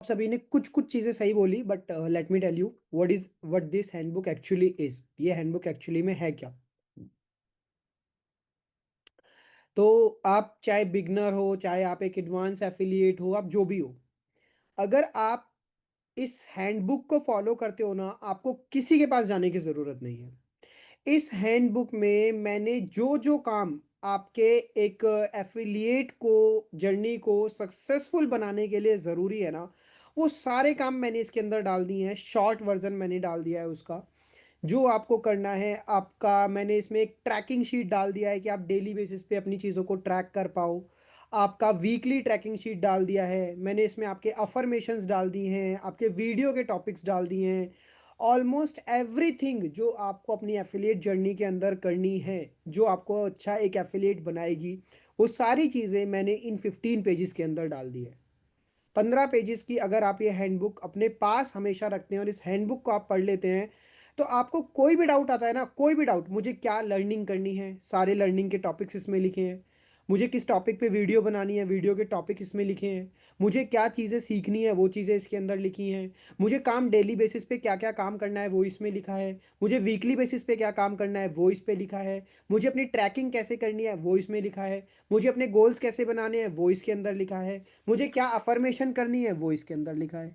सभी ने कुछ कुछ चीजें सही बोली, but let me tell you what this handbook actually is. ये हैंडबुक एक्चुअली में है क्या? तो आप चाहे बिगनर हो, चाहे आप एक एडवांस एफिलिएट हो, आप जो भी हो, अगर आप इस हैंडबुक को फॉलो करते हो ना, आपको किसी के पास जाने की जरूरत नहीं है। इस हैंडबुक में मैंने जो जो काम आपके एक एफिलिएट को, जर्नी को सक्सेसफुल बनाने के लिए ज़रूरी है ना, वो सारे काम मैंने इसके अंदर डाल दिए हैं। शॉर्ट वर्जन मैंने डाल दिया है उसका। जो आपको करना है आपका, मैंने इसमें एक ट्रैकिंग शीट डाल दिया है कि आप डेली बेसिस पे अपनी चीज़ों को ट्रैक कर पाओ। आपका वीकली ट्रैकिंग शीट डाल दिया है मैंने इसमें, आपके अफर्मेशंस डाल दिए हैं, आपके वीडियो के टॉपिक्स डाल दिए हैं। ऑलमोस्ट एवरीथिंग जो आपको अपनी एफिलिएट जर्नी के अंदर करनी है, जो आपको अच्छा एक एफिलिएट बनाएगी, वो सारी चीज़ें मैंने इन 15 पेजेस के अंदर डाल दी है। 15 पेजेस की अगर आप ये हैंडबुक अपने पास हमेशा रखते हैं और इस हैंडबुक को आप पढ़ लेते हैं, तो आपको कोई भी डाउट आता है ना, कोई भी डाउट, मुझे क्या लर्निंग करनी है, सारे लर्निंग के टॉपिक्स इसमें लिखे हैं। मुझे किस टॉपिक पे वीडियो बनानी है, वीडियो के टॉपिक इसमें लिखे हैं। मुझे क्या चीज़ें सीखनी है, वो चीज़ें इसके अंदर लिखी हैं। मुझे काम डेली बेसिस पे क्या क्या काम करना है, वो इसमें लिखा है। मुझे वीकली बेसिस पे क्या काम करना है, वो इस पे लिखा है। मुझे अपनी ट्रैकिंग कैसे करनी है, वो इसमें लिखा है। मुझे अपने गोल्स कैसे बनाने हैं, वो इसके अंदर लिखा है। मुझे क्या अफर्मेशन करनी है, वो इसके अंदर लिखा है।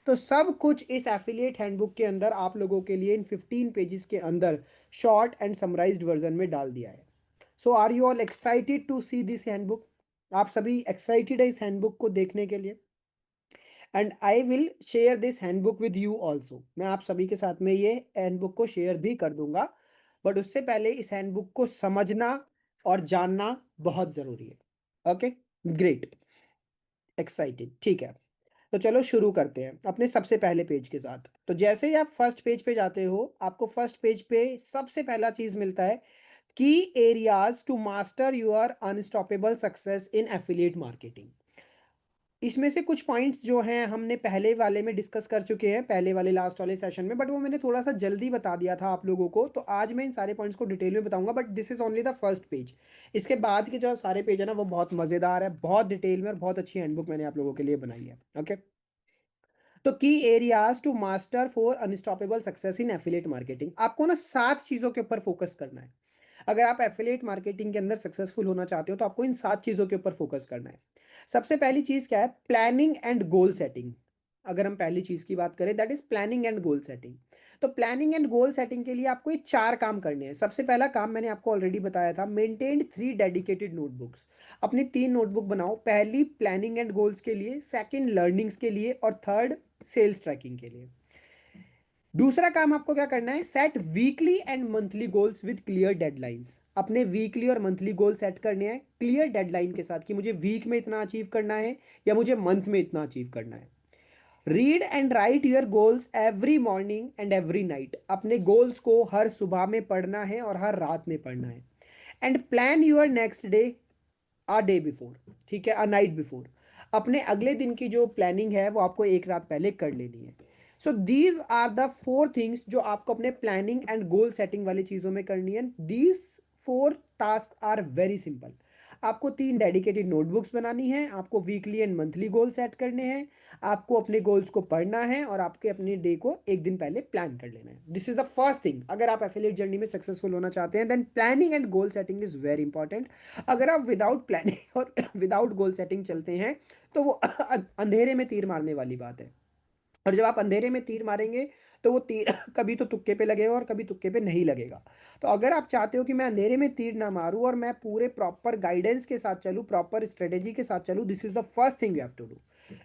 तो सब कुछ इस एफिलिएट हैंडबुक के अंदर आप लोगों के लिए इन 15 पेजेस के अंदर शॉर्ट एंड समराइज्ड वर्जन में डाल दिया है। So are you all excited to see this handbook? आप सभी एक्साइटेड है इस हैंडबुक को देखने के लिए? And I will share this handbook with you also. मैं आप सभी के साथ में ये हैंडबुक को शेयर भी कर दूंगा, बट उससे पहले इस हैंडबुक को समझना और जानना बहुत जरूरी है। ओके, ग्रेट, एक्साइटेड, ठीक है। तो चलो शुरू करते हैं अपने सबसे पहले पेज के साथ। तो जैसे ही आप फर्स्ट पेज पे जाते हो, आपको फर्स्ट पेज पे सबसे पहला चीज मिलता है, की areas to master your unstoppable success in affiliate marketing. इसमें से कुछ पॉइंट्स जो हैं हमने पहले वाले में डिस्कस कर चुके हैं, पहले वाले लास्ट वाले सेशन में, बट वो मैंने थोड़ा सा जल्दी बता दिया था आप लोगों को। तो आज मैं इन सारे पॉइंट्स को डिटेल में बताऊंगा, but this is only the first page. इसके बाद के जो सारे पेज है ना, वो बहुत मजेदार है, बहुत डिटेल में, और बहुत अच्छी हैंडबुक मैंने आप लोगों के लिए बनाई है। ओके, तो की areas to master for unstoppable success in affiliate marketing, आपको ना 7 चीजों के ऊपर फोकस करना है। अगर आप एफिलिएट मार्केटिंग के अंदर सक्सेसफुल होना चाहते हो, तो आपको इन 7 चीजों के ऊपर फोकस करना है। सबसे पहली चीज क्या है? Planning and goal setting. अगर हम पहली चीज की बात करें, that is planning and goal setting. तो प्लानिंग एंड गोल सेटिंग के लिए आपको ये 4 काम करने हैं। सबसे पहला काम मैंने आपको ऑलरेडी बताया था, मेंटेन 3 डेडिकेटेड नोटबुक्स। अपनी 3 नोटबुक बनाओ, पहली प्लानिंग एंड गोल्स के लिए, सेकंड लर्निंग्स के लिए, और थर्ड सेल्स ट्रैकिंग के लिए। दूसरा काम आपको क्या करना है? Set weekly and monthly goals with clear deadlines. अपने वीकली और मंथली गोल सेट करने हैं क्लियर डेडलाइन के साथ, कि मुझे वीक में इतना अचीव करना है या मुझे मंथ में इतना अचीव करना है। Read and right your goals every morning and every night. अपने गोल्स को हर सुबह में पढ़ना है और हर रात में पढ़ना है। And plan your next day a day before, ठीक है, अ नाइट बिफोर। अपने अगले दिन की जो प्लानिंग है वो आपको एक रात पहले कर लेनी है। So these are the 4 things जो आपको अपने प्लानिंग एंड गोल सेटिंग वाली चीजों में करनी है। These 4 task are very simple. आपको 3 डेडिकेटेड नोटबुक्स बनानी है, आपको weekly and monthly goal set करने हैं, आपको अपने गोल्स को पढ़ना है, और आपके अपने डे को एक दिन पहले प्लान कर लेना है। This is the first thing. अगर आप एफिलिएट जर्नी में सक्सेसफुल होना चाहते हैं, then planning and goal setting is very important. अगर आप विदाउट प्लानिंग और विदाउट गोल सेटिंग चलते हैं, तो वो अंधेरे में तीर मारने वाली बात है। और जब आप अंधेरे में तीर मारेंगे, तो वो तीर कभी तो तुक्के पे लगेगा और कभी तुक्के पे नहीं लगेगा। तो अगर आप चाहते हो कि मैं अंधेरे में तीर ना मारूं और मैं पूरे प्रॉपर गाइडेंस के साथ चलूं, प्रॉपर स्ट्रेटेजी के साथ चलूं, this is the first thing you have to do.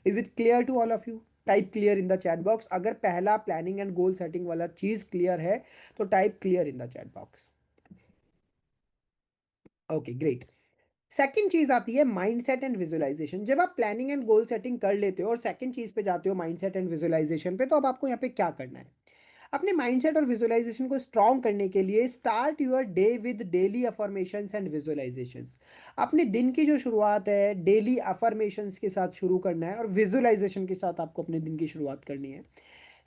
Is it clear to all of you? Type clear in the chat box. अगर पहला प्लानिंग एंड गोल सेटिंग वाला चीज क्लियर है, तो type clear in the chat box. Okay, great. Second चीज आती है mindset and visualisation. जब आप प्लानिंग एंड गोल सेटिंग कर लेते हो और सेकंड चीज पे जाते हो, माइंडसेट एंड विजुअलाइजेशन पे, तो अब आपको यहाँ पे क्या करना है? अपने माइंडसेट और विजुअलाइजेशन को स्ट्रॉन्ग करने के लिए start your day with daily affirmations and visualisations. अपने दिन की जो शुरुआत है डेली अफर्मेशंस के साथ शुरू करना है, और विजुअलाइजेशन के साथ आपको अपने दिन की शुरुआत करनी है।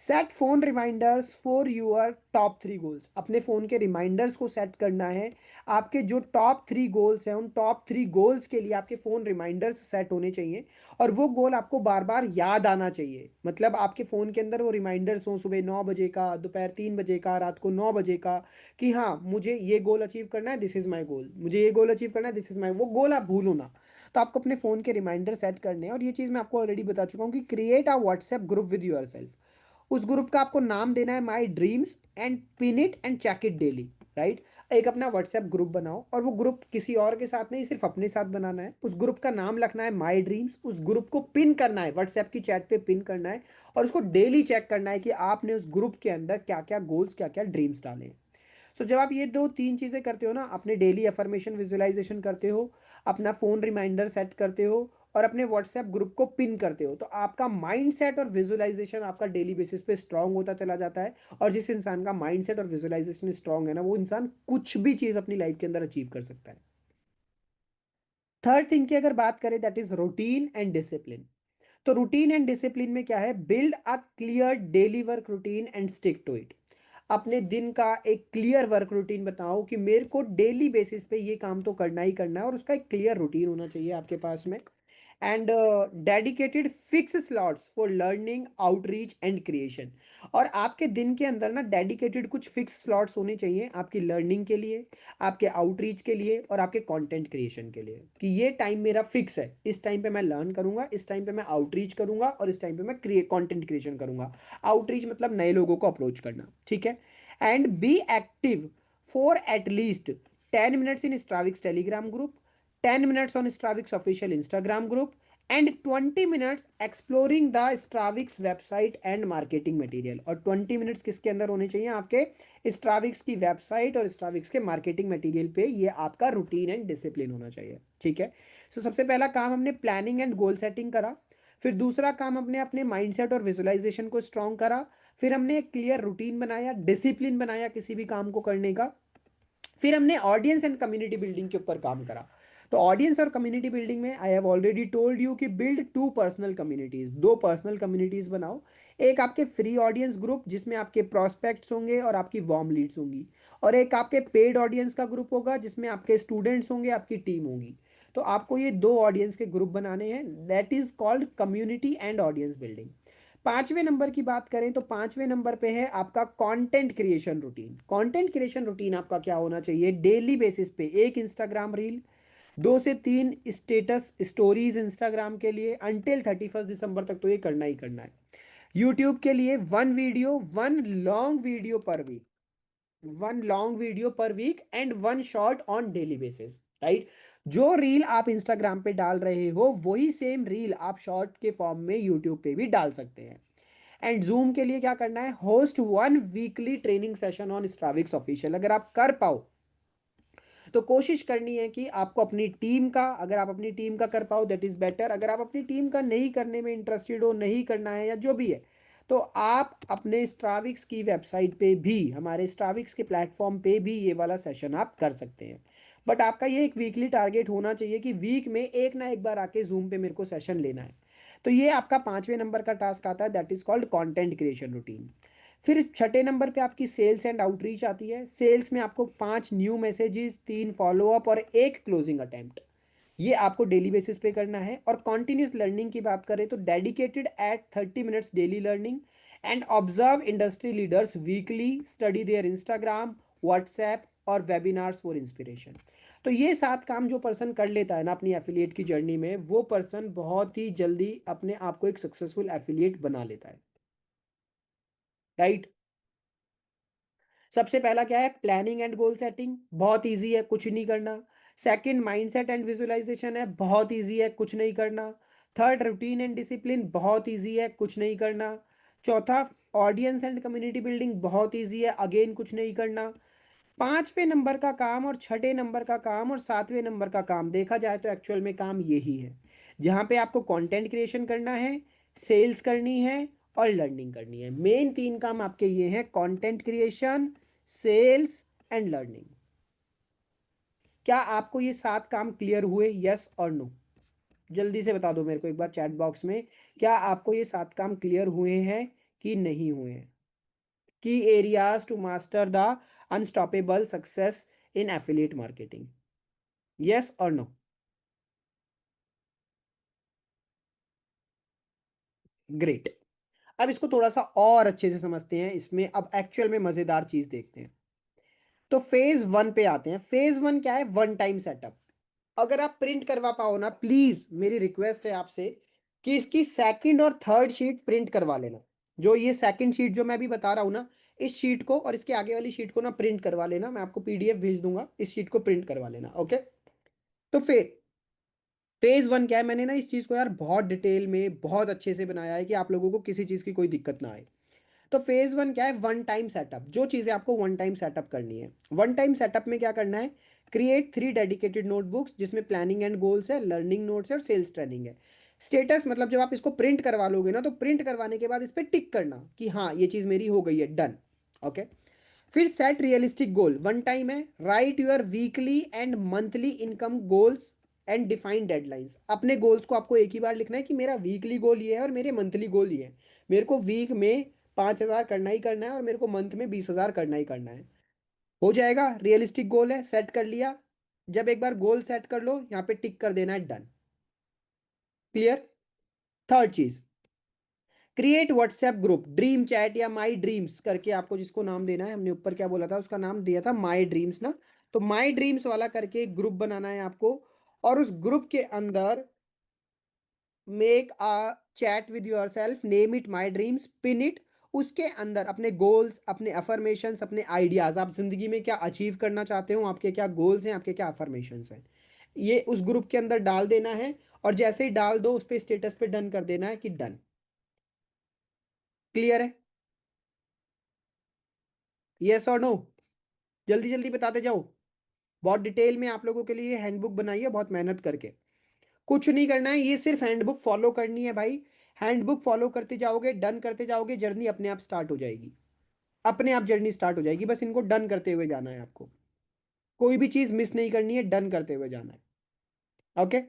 Set phone reminders for your top 3 goals. अपने फोन के रिमाइंडर्स को सेट करना है। आपके जो टॉप 3 गोल्स हैं, उन टॉप 3 गोल्स के लिए आपके फोन रिमाइंडर्स सेट होने चाहिए। और वो गोल आपको बार बार याद आना चाहिए। मतलब आपके फोन के अंदर वो रिमाइंडर्स हो, सुबह 9 बजे का, दोपहर 3 बजे का, रात को 9 बजे का, कि हाँ मुझे ये गोल अचीव करना है, दिस इज माई गोल, मुझे ये गोल अचीव करना है, दिस इज माई, वो गोल आप भूलो ना। तो आपको अपने फोन के रिमाइंडर सेट करने हैं। और ये चीज़ मैं आपको ऑलरेडी बता चुका हूँ कि create a WhatsApp group with yourself. उस ग्रुप का आपको नाम देना है my dreams and pin it and check it daily. Right. एक अपना व्हाट्सएप ग्रुप बनाओ, और वो ग्रुप किसी और के साथ नहीं, सिर्फ अपने साथ बनाना है। उस ग्रुप का नाम रखना है माई ड्रीम्स। उस ग्रुप को पिन करना है, व्हाट्सएप की चैट पे पिन करना है। और उसको डेली चेक करना है कि आपने उस ग्रुप के अंदर क्या क्या गोल्स, क्या क्या ड्रीम्स डाले हैं। सो जब आप ये 2 3 चीज़ें करते हो ना, अपने डेली अफर्मेशन विजुअलाइजेशन करते हो, अपना फ़ोन रिमाइंडर सेट करते हो, और अपने व्हाट्सएप ग्रुप को पिन करते हो, तो आपका माइंड सेट और विजुअलाइजेशन आपका डेली बेसिस पे स्ट्रांग होता चला जाता है। और जिस इंसान का माइंड सेट और विजुअलाइजेशन स्ट्रांग है ना, वो इंसान कुछ भी चीज़ अपनी लाइफ के अंदर अचीव कर सकता है। थर्ड थिंग की अगर बात करें, that is routine and discipline. तो रूटीन एंड डिसिप्लिन में क्या है, build a clear daily work routine and stick to it. अपने दिन का एक क्लियर वर्क रूटीन बताओ कि मेरे को डेली बेसिस पे ये काम तो करना ही करना है, और उसका एक क्लियर रूटीन होना चाहिए आपके पास में। And dedicated fix slots for learning, outreach and creation. और आपके दिन के अंदर ना डेडिकेटेड कुछ फिक्स स्लॉट्स होने चाहिए आपकी लर्निंग के लिए, आपके आउटरीच के लिए, और आपके कंटेंट क्रिएशन के लिए, कि ये टाइम मेरा फिक्स है, इस टाइम पे मैं लर्न करूंगा, इस टाइम पे मैं आउटरीच करूंगा, और इस टाइम पे मैं कंटेंट क्रिएशन करूंगा। आउटरीच मतलब नए लोगों को अप्रोच करना, ठीक है। And be active for at least 10 minutes in Stravix Telegram group, 10 minutes on Stravix official Instagram group, and 20 minutes exploring the Stravix website and marketing material. और 20 मिनट्स किसके अंदर होने चाहिए, आपके स्ट्राविक्स की वेबसाइट और स्ट्राविक्स के मार्केटिंग मटेरियल पे। ये आपका रूटीन एंड डिसिप्लिन होना चाहिए, ठीक है। सो सबसे पहला काम हमने प्लानिंग एंड गोल सेटिंग करा। फिर दूसरा काम हमने अपने माइंडसेट और विजुअलाइजेशन को स्ट्रॉन्ग करा। फिर हमने एक क्लियर रूटीन बनाया, डिसिप्लिन बनाया किसी भी काम को करने का। फिर हमने ऑडियंस एंड कम्युनिटी बिल्डिंग के ऊपर काम करा। तो ऑडियंस और कम्युनिटी बिल्डिंग में I have already told you कि build 2 personal communities, 2 personal communities बनाओ। एक आपके फ्री ऑडियंस ग्रुप जिसमें आपके प्रोस्पेक्ट्स होंगे और आपकी वार्म लीड्स होंगी, और एक आपके पेड ऑडियंस का ग्रुप होगा जिसमें आपके स्टूडेंट्स होंगे, आपकी टीम होगी। तो आपको ये 2 ऑडियंस के ग्रुप बनाने हैं, that is called community and audience building. 5वें नंबर की बात करें तो 5वें नंबर पे है आपका content creation routine. Content creation routine आपका क्या होना चाहिए, डेली बेसिस पे एक इंस्टाग्राम रील, 2 से 3 स्टेटस स्टोरीज इंस्टाग्राम के लिए अंटिल 31 दिसंबर तक, तो ये करना ही करना है। यूट्यूब के लिए 1 video, 1 long video per week, 1 long video per week and 1 short on daily basis. Right. जो रील आप इंस्टाग्राम पे डाल रहे हो, वही सेम रील आप शॉर्ट के फॉर्म में यूट्यूब पे भी डाल सकते हैं। एंड जूम के लिए क्या करना है, host 1 weekly training session on Stravix official. अगर आप कर पाओ तो कोशिश करनी है कि आपको अपनी टीम का, अगर आप अपनी टीम का कर पाओ दैट इज बेटर। अगर आप अपनी टीम का नहीं करने में इंटरेस्टेड हो, नहीं करना है या जो भी है, तो आप अपने स्ट्राविक्स की वेबसाइट पे भी, हमारे स्ट्राविक्स के प्लेटफॉर्म पे भी ये वाला सेशन आप कर सकते हैं। बट आपका ये एक वीकली टारगेट होना चाहिए कि वीक में एक ना एक बार आके जूम पे मेरे को सेशन लेना है। तो ये आपका 5वें नंबर का टास्क आता है, that is called content creation routine. फिर छठे नंबर पे आपकी सेल्स एंड आउटरीच आती है। सेल्स में आपको 5 न्यू मैसेजेस, 3 फॉलोअप और एक क्लोजिंग अटेम्प्ट, ये आपको डेली बेसिस पे करना है। और कॉन्टिन्यूस लर्निंग की बात करें तो dedicated at 30 minutes daily learning, and observe industry leaders weekly, study their Instagram, WhatsApp और वेबिनार्स फॉर इंस्पिरेशन। तो ये 7 काम जो पर्सन कर लेता है ना अपनी एफिलिएट की जर्नी में, वो पर्सन बहुत ही जल्दी अपने आप को एक सक्सेसफुल एफिलिएट बना लेता है। राइट। सबसे पहला क्या है, प्लानिंग एंड गोल सेटिंग, बहुत इजी है, कुछ नहीं करना। सेकंड, माइंडसेट एंड विजुअलाइजेशन है, बहुत इजी है, कुछ नहीं करना। थर्ड, रूटीन एंड डिसिप्लिन, बहुत इजी है, कुछ नहीं करना। चौथा, ऑडियंस एंड कम्युनिटी बिल्डिंग, बहुत इजी है, अगेन कुछ नहीं करना। 5वें नंबर का काम और छठे नंबर का काम और 7वें नंबर का काम देखा जाए तो एक्चुअल में काम यही है, जहां पे आपको कंटेंट क्रिएशन करना है, सेल्स करनी है और लर्निंग करनी है। मेन 3 काम आपके ये हैं, content creation, sales and learning. क्या आपको ये 7 काम क्लियर हुए, यस और नो? जल्दी से बता दो मेरे को एक बार चैट बॉक्स में, क्या आपको ये 7 काम क्लियर हुए हैं, कि नहीं हुए हैं। की areas to master the unstoppable success in affiliate marketing, yes और नो? ग्रेट। अब इसको थोड़ा सा और अच्छे से समझते हैं, इसमें अब एक्चुअल में मजेदार चीज देखते हैं। तो फेज वन पे आते हैं। फेज वन क्या है? One time setup. अगर आप प्रिंट करवा पाओ ना, प्लीज मेरी रिक्वेस्ट है आपसे कि इसकी सेकंड और थर्ड शीट प्रिंट करवा लेना। जो ये सेकंड शीट जो मैं अभी बता रहा हूं ना, इस शीट को और इसके आगे वाली शीट को ना प्रिंट करवा लेना। मैं आपको पीडीएफ भेज दूंगा, इस शीट को प्रिंट करवा लेना, ओके? तो फेज वन क्या है? मैंने ना इस चीज को यार बहुत डिटेल में बहुत अच्छे से बनाया है कि आप लोगों को किसी चीज की कोई दिक्कत ना आए। तो फेज वन क्या है? One time setup. जो चीज़ें आपको वन टाइम सेटअप करनी है, वन टाइम सेटअप में क्या करना है? क्रिएट 3 डेडिकेटेड नोटबुक्स जिसमें प्लानिंग एंड गोल्स है, लर्निंग नोट्स है और सेल्स ट्रेनिंग है। स्टेटस मतलब जब आप इसको प्रिंट करवा लोगे ना, तो प्रिंट करवाने के बाद इस पर टिक करना कि हाँ ये चीज़ मेरी हो गई है, डन। ओके। फिर set realistic goal, one time है। Write your weekly and monthly income goals and define deadlines. अपने गोल्स को आपको एक ही बार लिखना है कि मेरा वीकली गोल ये है और मेरे मंथली गोल ये है। मेरे को वीक में 5,000 करना ही करना है और मेरे को मंथ में 20,000 करना ही करना है। हो जाएगा, रियलिस्टिक गोल है, सेट कर लिया। जब एक बार गोल सेट कर लो, यहाँ पे टिक कर देना है, डन। क्लियर? थर्ड चीज, create WhatsApp group, dream chat या माई ड्रीम्स करके आपको जिसको नाम देना है, हमने ऊपर क्या बोला था, उसका नाम दिया था माई ड्रीम्स ना। तो माई ड्रीम्स वाला करके एक ग्रुप बनाना है आपको। और उस ग्रुप के अंदर make a chat with your self, name it my dreams, pin it. उसके अंदर अपने गोल्स, अपने अफर्मेशंस, अपने आइडियाज, आप जिंदगी में क्या अचीव करना चाहते हो, आपके क्या गोल्स हैं, आपके क्या अफर्मेशंस हैं, ये उस ग्रुप के अंदर डाल देना है। और जैसे ही डाल दो, उस पे स्टेटस पे डन कर देना है कि डन। क्लियर है? यस और नो? जल्दी जल्दी बताते जाओ। बहुत डिटेल में आप लोगों के लिए हैंडबुक बनाई है, बहुत मेहनत करके। कुछ नहीं करना है, ये सिर्फ हैंडबुक फॉलो करनी है भाई। हैंडबुक फॉलो करते जाओगे, डन करते जाओगे, जर्नी अपने आप स्टार्ट हो जाएगी। अपने आप जर्नी स्टार्ट हो जाएगी, बस इनको डन करते हुए जाना है आपको। कोई भी चीज मिस नहीं करनी है, डन करते हुए जाना है। ओके।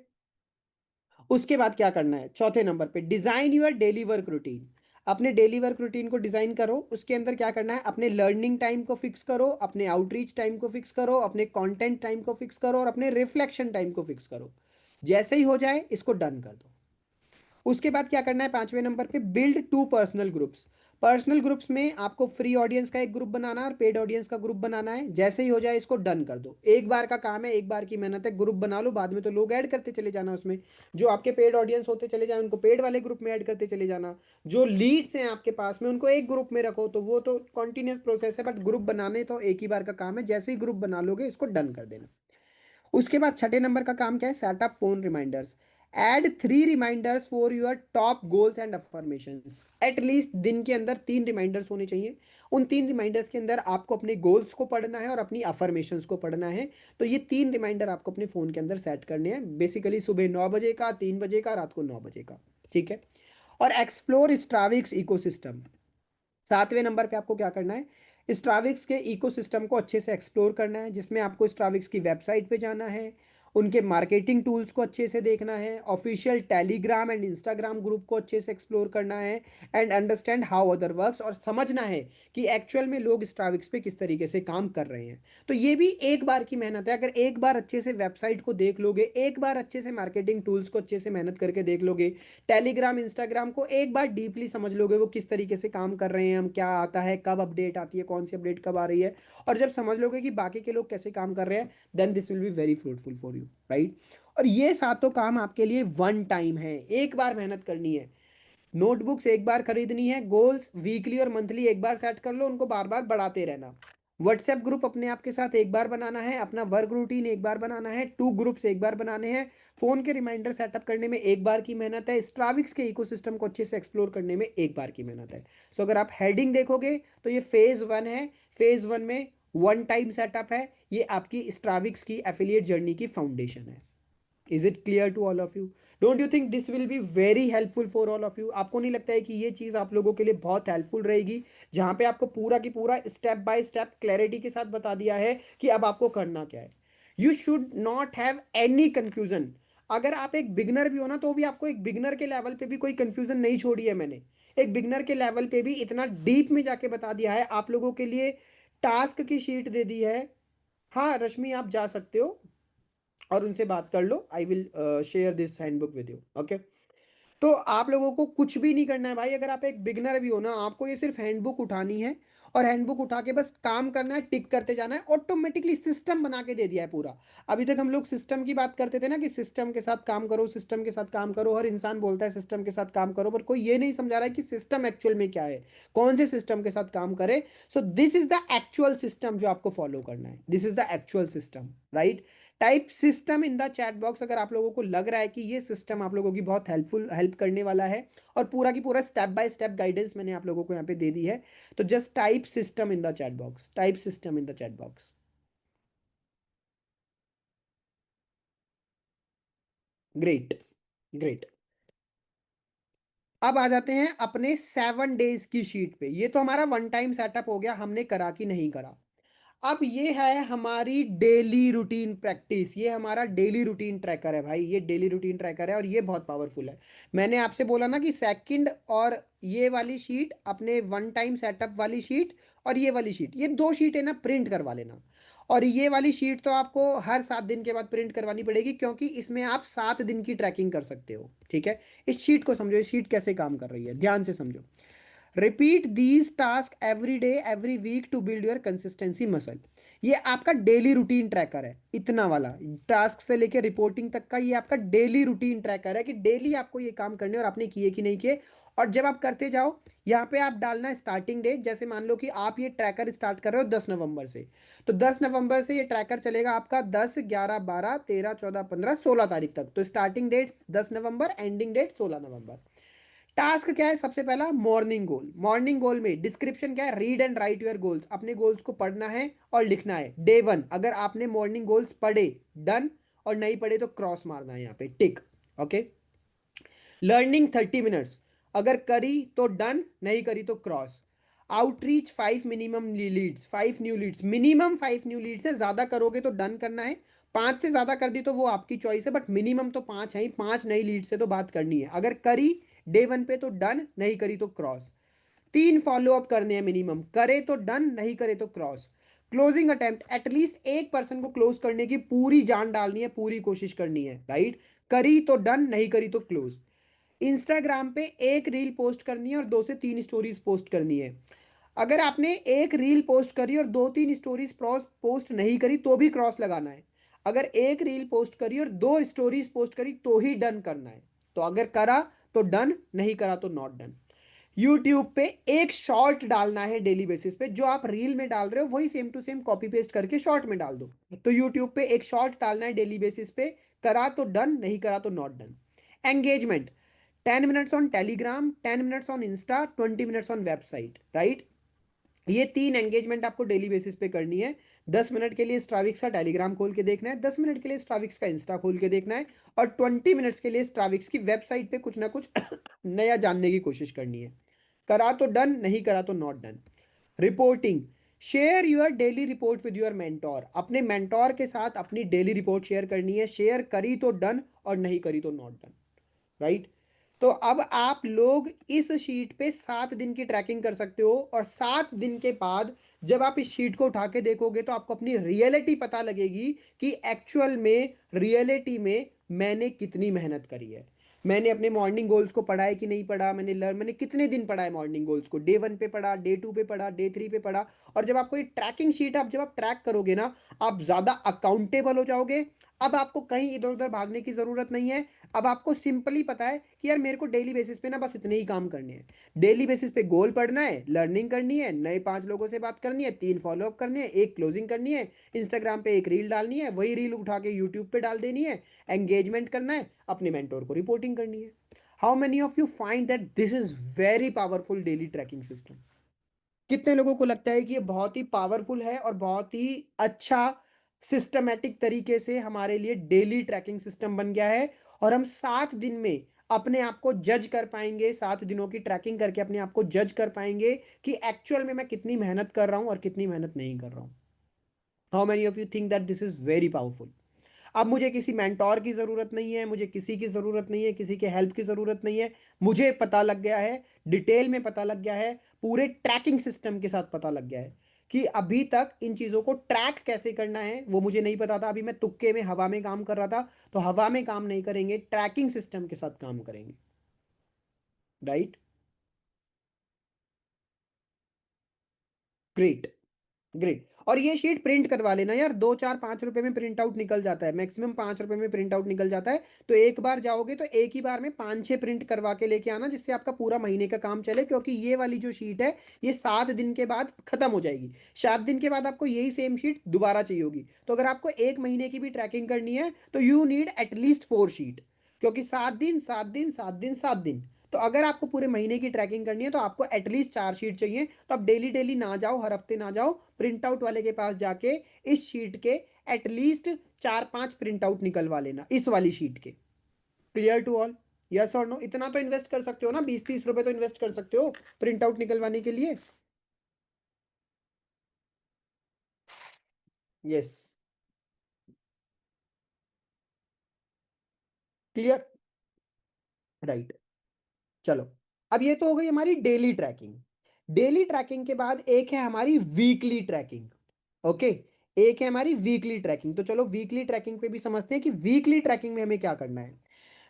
उसके बाद क्या करना है? चौथे नंबर पे, design your daily work routine. अपने डेली वर्क रूटीन को डिजाइन करो। उसके अंदर क्या करना है? अपने लर्निंग टाइम को फिक्स करो, अपने आउटरीच टाइम को फिक्स करो, अपने कंटेंट टाइम को फिक्स करो और अपने रिफ्लेक्शन टाइम को फिक्स करो। जैसे ही हो जाए, इसको डन कर दो। उसके बाद क्या करना है? पांचवें नंबर पे, build two personal groups. Personal groups में आपको फ्री ऑडियंस का एक ग्रुप बनाना है और पेड ऑडियंस का ग्रुप बनाना है। जैसे ही हो जाए, इसको डन कर दो। एक बार का काम है, एक बार की मेहनत है, ग्रुप बना लो, बाद में तो लोग ऐड करते चले जाना उसमें। जो आपके पेड ऑडियंस होते चले जाए, उनको पेड वाले ग्रुप में ऐड करते चले जाना। जो लीड्स हैं आपके पास में, उनको एक ग्रुप में रखो। तो वो तो कॉन्टिन्यूस प्रोसेस है, बट ग्रुप बनाने तो एक ही बार का काम है। जैसे ही ग्रुप बना लोगे, इसको डन कर देना। उसके बाद छठे नंबर का काम क्या है? Set up phone reminders. Add 3 reminders for your top goals and affirmations. At least दिन के अंदर 3 रिमाइंडर्स होने चाहिए। उन 3 रिमाइंडर्स के अंदर आपको अपने गोल्स को पढ़ना है और अपनी अफर्मेशंस को पढ़ना है। तो ये 3 रिमाइंडर आपको अपने फोन के अंदर सेट करने हैं, बेसिकली सुबह 9 बजे का, 3 बजे का, रात को 9 बजे का। ठीक है? और एक्सप्लोर स्ट्राविक्स इकोसिस्टम। सातवें नंबर पे आपको क्या करना है? स्ट्राविक्स के इकोसिस्टम को अच्छे से एक्सप्लोर करना है, जिसमें आपको स्ट्राविक्स की वेबसाइट पे जाना है, उनके मार्केटिंग टूल्स को अच्छे से देखना है, official Telegram and Instagram group को अच्छे से एक्सप्लोर करना है, and understand how other works, और समझना है कि एक्चुअल में लोग स्ट्राविक्स पे किस तरीके से काम कर रहे हैं। तो ये भी एक बार की मेहनत है। अगर एक बार अच्छे से वेबसाइट को देख लोगे, एक बार अच्छे से मार्केटिंग टूल्स को अच्छे से मेहनत करके देख लोगे, टेलीग्राम इंस्टाग्राम को एक बार डीपली समझ लोगे, वो किस तरीके से काम कर रहे हैं, हम क्या आता है, कब अपडेट आती है, कौन सी अपडेट कब आ रही है, और जब समझ लोगे कि बाकी के लोग कैसे काम कर रहे हैं, then this will be very fruitful for you, right? और ये सातों काम आपके लिए वन टाइम है, एक बार मेहनत करनी है। नोटबुक्स एक बार खरीदनी है, गोल्स वीकली और मंथली एक बार सेट कर लो, उनको बार बार बढ़ाते रहना। व्हाट्सएप ग्रुप अपने आप के साथ एक बार बनाना है, अपना वर्क रूटीन एक बार बनाना है, 2 ग्रुप्स एक बार बनाने हैं, फोन के रिमाइंडर सेटअप करने में एक बार की मेहनत है, स्ट्राविक्स के इकोसिस्टम को अच्छे से एक्सप्लोर करने में एक बार की मेहनत है। सो अगर आप हेडिंग देखोगे तो ये फेज वन है। फेज वन में वन टाइम सेटअप है, ये आपकी स्ट्राविक्स की एफिलिएट जर्नी की फाउंडेशन है। Is it clear to all of you? Don't you think this will be very helpful for all of you? आपको नहीं लगता है कि ये चीज आप लोगों के लिए बहुत हेल्पफुल रहेगी, जहां पे आपको पूरा की पूरा स्टेप बाय स्टेप क्लैरिटी के साथ बता दिया है कि अब आपको करना क्या है? You should not have any confusion. अगर आप एक बिगनर भी हो ना, तो भी आपको एक बिगनर के लेवल पे भी कोई कंफ्यूजन नहीं छोड़ी है मैंने। एक बिगनर के लेवल पे भी इतना डीप में जाके बता दिया है, आप लोगों के लिए टास्क की शीट दे दी है। हाँ रश्मि, आप जा सकते हो और उनसे बात कर लो। I will share this handbook with you, okay. तो आप लोगों को कुछ भी नहीं करना है भाई, अगर आप एक बिगनर भी हो ना, आपको ये सिर्फ हैंडबुक उठानी है और हैंडबुक उठा के बस काम करना है, टिक करते जाना है, ऑटोमेटिकली सिस्टम बना के दे दिया है पूरा। अभी तक हम लोग सिस्टम की बात करते थे ना कि सिस्टम के साथ काम करो, सिस्टम के साथ काम करो, हर इंसान बोलता है सिस्टम के साथ काम करो, पर कोई ये नहीं समझा रहा है कि सिस्टम एक्चुअल में क्या है, कौन से सिस्टम के साथ काम करे। सो this is the actual system जो आपको फॉलो करना है, this is the actual system, right. Type system in the chat box अगर आप लोगों को लग रहा है कि ये सिस्टम आप लोगों की बहुत हेल्प करने वाला है, और पूरा की पूरा स्टेप बाय स्टेप गाइडेंस मैंने आप लोगों को यहाँ पे दे दी है। तो just type system in the chat box, type system in the chat box. Great, great. अब आ जाते हैं अपने 7 डेज की शीट पे। ये तो हमारा वन टाइम सेटअप हो गया, हमने करा कि नहीं करा। अब ये है हमारी डेली रूटीन प्रैक्टिस, ये हमारा डेली रूटीन ट्रैकर है भाई, ये डेली रूटीन ट्रैकर है और ये बहुत पावरफुल है। मैंने आपसे बोला ना कि सेकंड और ये वाली शीट, अपने वन टाइम सेटअप वाली शीट और ये वाली शीट, ये दो शीटें ना प्रिंट करवा लेना। और ये वाली शीट तो आपको हर 7 दिन के बाद प्रिंट करवानी पड़ेगी, क्योंकि इसमें आप 7 दिन की ट्रैकिंग कर सकते हो, ठीक है। इस शीट को समझो, इस शीट कैसे काम कर रही है, ध्यान से समझो। Repeat these task every day every week to build your consistency muscle. ये आपका डेली रूटीन ट्रैकर है, इतना वाला टास्क से लेकर रिपोर्टिंग तक का ये आपका डेली रूटीन ट्रैकर है कि डेली आपको ये काम करने और आपने किए कि नहीं किए। और जब आप करते जाओ, यहाँ पे आप डालना है स्टार्टिंग डेट। जैसे मान लो कि आप ये ट्रैकर स्टार्ट कर रहे हो 10 नवंबर से, तो 10 नवंबर से ये ट्रैकर चलेगा आपका 10, 11, 12, 13, 14, 15, 16 तारीख तक। तो स्टार्टिंग डेट 10 नवंबर, एंडिंग डेट 16 नवंबर। टास्क क्या है, सबसे पहला मॉर्निंग गोल। मॉर्निंग गोल में डिस्क्रिप्शन क्या है, read and right your goals, अपने गोल्स को पढ़ना है और लिखना है। डे 1 अगर आपने मॉर्निंग गोल्स पढ़े, डन, और नहीं पढ़े तो क्रॉस मारना है यहाँ पे, टिक, ओके। लर्निंग 30 मिनट्स, अगर करी तो डन, नहीं करी तो cross. Outreach 5 minimum leads, 5 new leads, minimum 5 new leads है, ज्यादा करोगे तो डन करना है, 5 से ज्यादा कर दी तो वो आपकी चॉइस है, बट मिनिमम तो 5 है ही, 5 नई लीड से तो बात करनी है। अगर करी डे 1 पे तो डन, नहीं करी तो क्रॉस। 3 फॉलोअप करने हैं मिनिमम, करे तो डन, नहीं करे तो क्रॉस। क्लोजिंग अटेम्प्ट, एटलीस्ट एक पर्सन को क्लोज करने की पूरी जान डालनी है, पूरी कोशिश करनी है, राइट। करी तो डन, नहीं करी तो क्लोज। इंस्टाग्राम पे एक रील पोस्ट करनी है और 2 से 3 स्टोरीज पोस्ट करनी है। अगर आपने एक रील पोस्ट करी और 2-3 स्टोरीज पोस्ट नहीं करी तो भी क्रॉस लगाना है। अगर एक रील पोस्ट करी और 2 स्टोरीज पोस्ट करी तो ही डन करना है। तो अगर करा तो डन, नहीं करा तो नॉट डन। यूट्यूब पे एक शॉर्ट डालना है डेली बेसिस पे, जो आप रील में डाल रहे हो वही same to same copy paste करके शॉर्ट में डाल दो। तो यूट्यूब पे एक शॉर्ट डालना है डेली बेसिस पे, करा तो डन, नहीं करा तो not done. Engagement, 10 minutes on Telegram, 10 minutes on Insta, 20 minutes on website, right. ये 3 एंगेजमेंट आपको डेली बेसिस पे करनी है। 10 मिनट के लिए स्ट्राविक्स का टेलीग्राम खोल के देखना है, 10 मिनट के लिए स्ट्राविक्स का इंस्टा खोल के देखना है, और 20 मिनट्स के लिए स्ट्राविक्स की वेबसाइट पे कुछ ना कुछ नया जानने की कोशिश करनी है। करा तो डन, नहीं करा तो not done. Reporting, share your daily report with your mentor, अपने मेंटोर के साथ अपनी डेली रिपोर्ट शेयर करनी है। शेयर करी तो डन और नहीं करी तो नॉट डन, राइट। तो अब आप लोग इस शीट पे 7 दिन की ट्रैकिंग कर सकते हो, और 7 दिन के बाद जब आप इस शीट को उठा के देखोगे तो आपको अपनी रियलिटी पता लगेगी कि एक्चुअल में, रियलिटी में मैंने कितनी मेहनत करी है। मैंने अपने मॉर्निंग गोल्स को पढ़ा है कि नहीं पढ़ा, मैंने कितने दिन पढ़ा है मॉर्निंग गोल्स को, डे 1 पे पढ़ा, डे 2 पे पढ़ा, डे 3 पे पढ़ा। और जब आपको ये ट्रैकिंग शीट, आप जब आप ट्रैक करोगे ना, आप ज्यादा अकाउंटेबल हो जाओगे। अब आपको कहीं इधर उधर भागने की जरूरत नहीं है। अब आपको सिंपली पता है कि यार मेरे को डेली बेसिस पे ना बस इतने ही काम करने हैं। डेली बेसिस पे गोल पढ़ना है, लर्निंग करनी है, नए 5 लोगों से बात करनी है, 3 फॉलोअप करने हैं, एक क्लोजिंग करनी है, इंस्टाग्राम पे एक रील डालनी है, वही रील उठा के यूट्यूब पे डाल देनी है, एंगेजमेंट करना है, अपने मेंटोर को रिपोर्टिंग करनी है। How many of you find that this is very powerful daily tracking system? कितने लोगों को लगता है कि ये बहुत ही पावरफुल है और बहुत ही अच्छा सिस्टमेटिक तरीके से हमारे लिए डेली ट्रैकिंग सिस्टम बन गया है, और हम 7 दिन में अपने आप को जज कर पाएंगे, 7 दिनों की ट्रैकिंग करके अपने आप को जज कर पाएंगे कि एक्चुअल में मैं कितनी मेहनत कर रहा हूं और कितनी मेहनत नहीं कर रहा हूं। How many of you think that this is very powerful? अब मुझे किसी मेंटोर की ज़रूरत नहीं है, मुझे किसी की ज़रूरत नहीं है, किसी के हेल्प की ज़रूरत नहीं है। मुझे पता लग गया है, डिटेल में पता लग गया है, पूरे ट्रैकिंग सिस्टम के साथ पता लग गया है कि अभी तक इन चीज़ों को ट्रैक कैसे करना है वो मुझे नहीं पता था। अभी मैं तुक्के में हवा में काम कर रहा था, तो हवा में काम नहीं करेंगे, ट्रैकिंग सिस्टम के साथ काम करेंगे। राइट। ग्रेट। ग्रेट। और ये शीट प्रिंट करवा लेना यार, 2 4 5 रुपए में प्रिंट आउट निकल जाता है, मैक्सिमम 5 रुपए में प्रिंट आउट निकल जाता है। तो एक बार जाओगे तो एक ही बार में 5 6 प्रिंट करवा के लेके आना, जिससे आपका पूरा महीने का काम चले, क्योंकि ये वाली जो शीट है ये 7 दिन के बाद खत्म हो जाएगी। 7 दिन के बाद आपको यही सेम शीट दोबारा चाहिए होगी। तो अगर आपको एक महीने की भी ट्रैकिंग करनी है तो यू नीड एटलीस्ट 4 शीट, क्योंकि 7 दिन 7 दिन 7 दिन 7 दिन। तो अगर आपको पूरे महीने की ट्रैकिंग करनी है तो आपको एटलीस्ट 4 शीट चाहिए। तो आप डेली डेली ना जाओ, हर हफ्ते ना जाओ, प्रिंट आउट वाले के पास जाके इस शीट के एटलीस्ट 4 5 प्रिंट आउट निकलवा लेना, इस वाली शीट के। Clear to all? यस और नो? इतना तो इन्वेस्ट कर सकते हो ना, 20 30 रुपए तो इन्वेस्ट कर सकते हो प्रिंट आउट निकलवाने के लिए। यस। क्लियर। राइट। चलो, अब ये तो हो गई हमारी डेली ट्रैकिंग। डेली ट्रैकिंग के बाद एक है हमारी वीकली ट्रैकिंग। ओके। एक है हमारी वीकली ट्रैकिंग। तो चलो वीकली ट्रैकिंग पे भी समझते हैं कि वीकली ट्रैकिंग में हमें क्या करना है।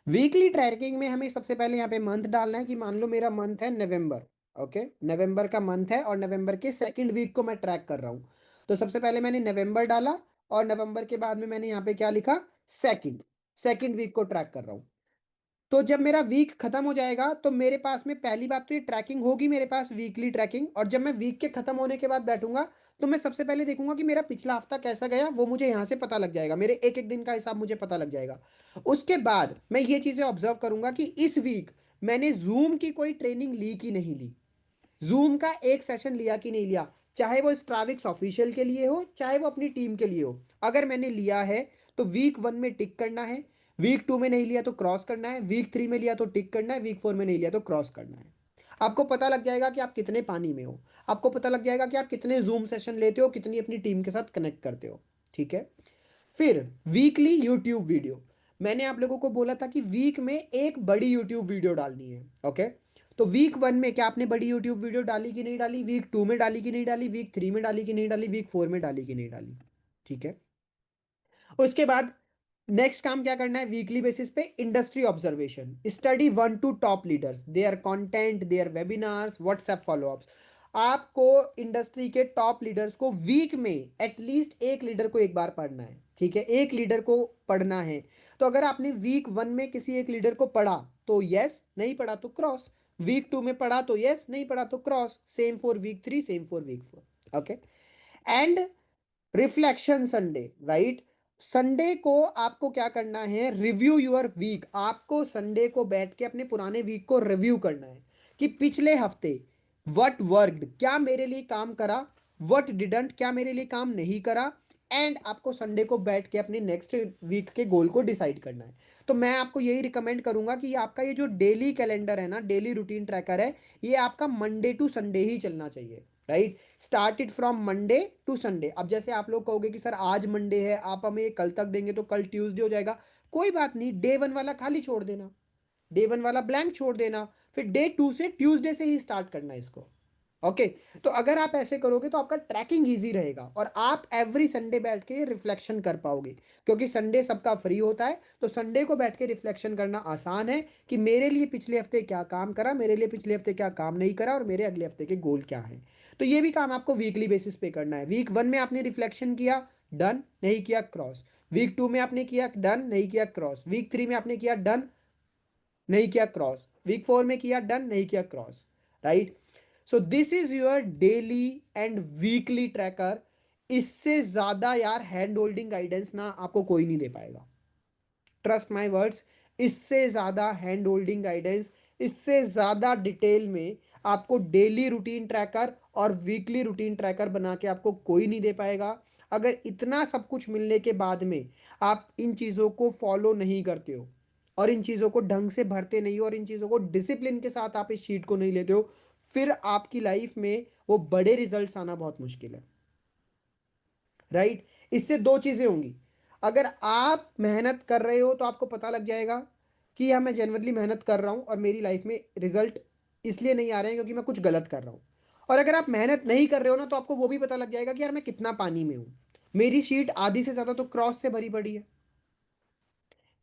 वीकली ट्रैकिंग में हमें सबसे पहले यहाँ पे मंथ डालना है, कि मान लो मेरा मंथ है नवंबर। ओके। नवंबर का मंथ है और नवंबर के सेकंड वीक को मैं ट्रैक कर रहा हूँ। तो सबसे पहले मैंने नवंबर डाला, और नवंबर के बाद में मैंने यहाँ पे क्या लिखा, सेकंड। सेकंड वीक को ट्रैक कर रहा हूँ। तो जब मेरा वीक खत्म हो जाएगा तो मेरे पास में पहली बात तो ये ट्रैकिंग होगी मेरे पास, वीकली ट्रैकिंग। और जब मैं वीक के खत्म होने के बाद बैठूंगा तो मैं सबसे पहले देखूंगा कि मेरा पिछला हफ्ता कैसा गया, वो मुझे यहाँ से पता लग जाएगा, मेरे एक एक दिन का हिसाब मुझे पता लग जाएगा। उसके बाद मैं ये चीज़ें ऑब्जर्व करूंगा कि इस वीक मैंने जूम की कोई ट्रेनिंग ली कि नहीं ली, जूम का एक सेशन लिया कि नहीं लिया, चाहे वो स्ट्राविक्स ऑफिशियल के लिए हो चाहे वो अपनी टीम के लिए हो। अगर मैंने लिया है तो वीक 1 में टिक करना है, वीक 2 में नहीं लिया तो क्रॉस करना है, वीक 3 में लिया तो टिक करना है, वीक 4 में नहीं लिया तो क्रॉस करना है। आपको पता लग जाएगा कि आप कितने पानी में हो, आपको पता लग जाएगा कि आप कितने जूम सेशन लेते हो, कितनी अपनी टीम के साथ कनेक्ट करते हो। ठीक है। फिर वीकली यूट्यूब वीडियो। मैंने आप लोगों को बोला था कि वीक में एक बड़ी यूट्यूब वीडियो डालनी है। ओके। तो वीक 1 में क्या आपने बड़ी यूट्यूब वीडियो डाली कि नहीं डाली, वीक 2 में डाली कि नहीं डाली, वीक 3 में डाली कि नहीं डाली, वीक 4 में डाली कि नहीं डाली? ठीक है। उसके बाद नेक्स्ट काम क्या करना है, वीकली बेसिस पे industry observation, study 1 to top leaders, their content, their webinars, WhatsApp followups. आपको इंडस्ट्री के टॉप लीडर्स को वीक में एटलीस्ट एक लीडर को एक बार पढ़ना है। ठीक है, एक लीडर को पढ़ना है। तो अगर आपने वीक 1 में किसी एक लीडर को पढ़ा तो यस, नहीं पढ़ा तो क्रॉस। वीक 2 में पढ़ा तो यस, नहीं पढ़ा तो cross. Same for week 3, same for week 4। Okay. And reflection Sunday, right. Sunday को आपको क्या करना है, रिव्यू योर वीक। आपको संडे को बैठ के अपने पुराने वीक को रिव्यू करना है कि पिछले हफ्ते व्हाट वर्कड, क्या मेरे लिए काम करा, व्हाट डिडंट, क्या मेरे लिए काम नहीं करा। एंड आपको संडे को बैठ के अपने नेक्स्ट वीक के गोल को डिसाइड करना है। तो मैं आपको यही रिकमेंड करूंगा कि आपका ये जो डेली कैलेंडर है ना, डेली रूटीन ट्रैकर है, ये आपका मंडे टू संडे ही चलना चाहिए। Right. Start it from Monday to Sunday. अब जैसे आप लोग कहोगे कि सर आज मंडे है, आप हमें ये कल तक देंगे तो कल ट्यूसडे हो जाएगा। कोई बात नहीं, डे 1 वाला खाली छोड़ देना, डे 1 वाला ब्लैंक छोड़ देना, फिर डे 2 से ट्यूसडे से ही स्टार्ट करना है इसको। ओके। तो अगर आप ऐसे करोगे तो आपका ट्रैकिंग इजी रहेगा और आप एवरी संडे बैठ के रिफ्लेक्शन कर पाओगे, क्योंकि संडे सबका फ्री होता है। तो संडे को बैठ के रिफ्लेक्शन करना आसान है कि मेरे लिए पिछले हफ्ते क्या काम करा, मेरे लिए पिछले हफ्ते क्या काम नहीं करा, और मेरे अगले हफ्ते के गोल क्या हैं। तो ये भी काम आपको वीकली बेसिस पे करना है। वीक 1 में आपने रिफ्लेक्शन किया, डन, नहीं किया क्रॉस। वीक 2 में आपने किया, डन, नहीं किया क्रॉस। वीक 3 में आपने किया, डन, नहीं किया क्रॉस। वीक 4 में किया, डन, नहीं किया cross. Right. So this is your daily and weekly tracker. इससे ज्यादा यार हैंड होल्डिंग गाइडेंस ना आपको कोई नहीं दे पाएगा, ट्रस्ट माई वर्ड्स। इससे ज़्यादा हैंड होल्डिंग गाइडेंस, इससे ज़्यादा डिटेल में आपको डेली रूटीन ट्रैकर और वीकली रूटीन ट्रैकर बना के आपको कोई नहीं दे पाएगा। अगर इतना सब कुछ मिलने के बाद में आप इन चीज़ों को फॉलो नहीं करते हो, और इन चीज़ों को ढंग से भरते नहीं हो, और इन चीज़ों को डिसिप्लिन के साथ आप इस शीट को नहीं लेते हो, फिर आपकी लाइफ में वो बड़े रिजल्ट्स आना बहुत मुश्किल है। राइट। इससे दो चीज़ें होंगी। अगर आप मेहनत कर रहे हो तो आपको पता लग जाएगा कि हाँ मैं जेन्युइनली मेहनत कर रहा हूँ और मेरी लाइफ में रिजल्ट इसलिए नहीं आ रहे हैं क्योंकि मैं कुछ गलत कर रहा हूँ। और अगर आप मेहनत नहीं कर रहे हो ना तो आपको वो भी पता लग जाएगा कि यार मैं कितना पानी में हूँ। मेरी शीट आधी से ज़्यादा तो क्रॉस से भरी पड़ी है।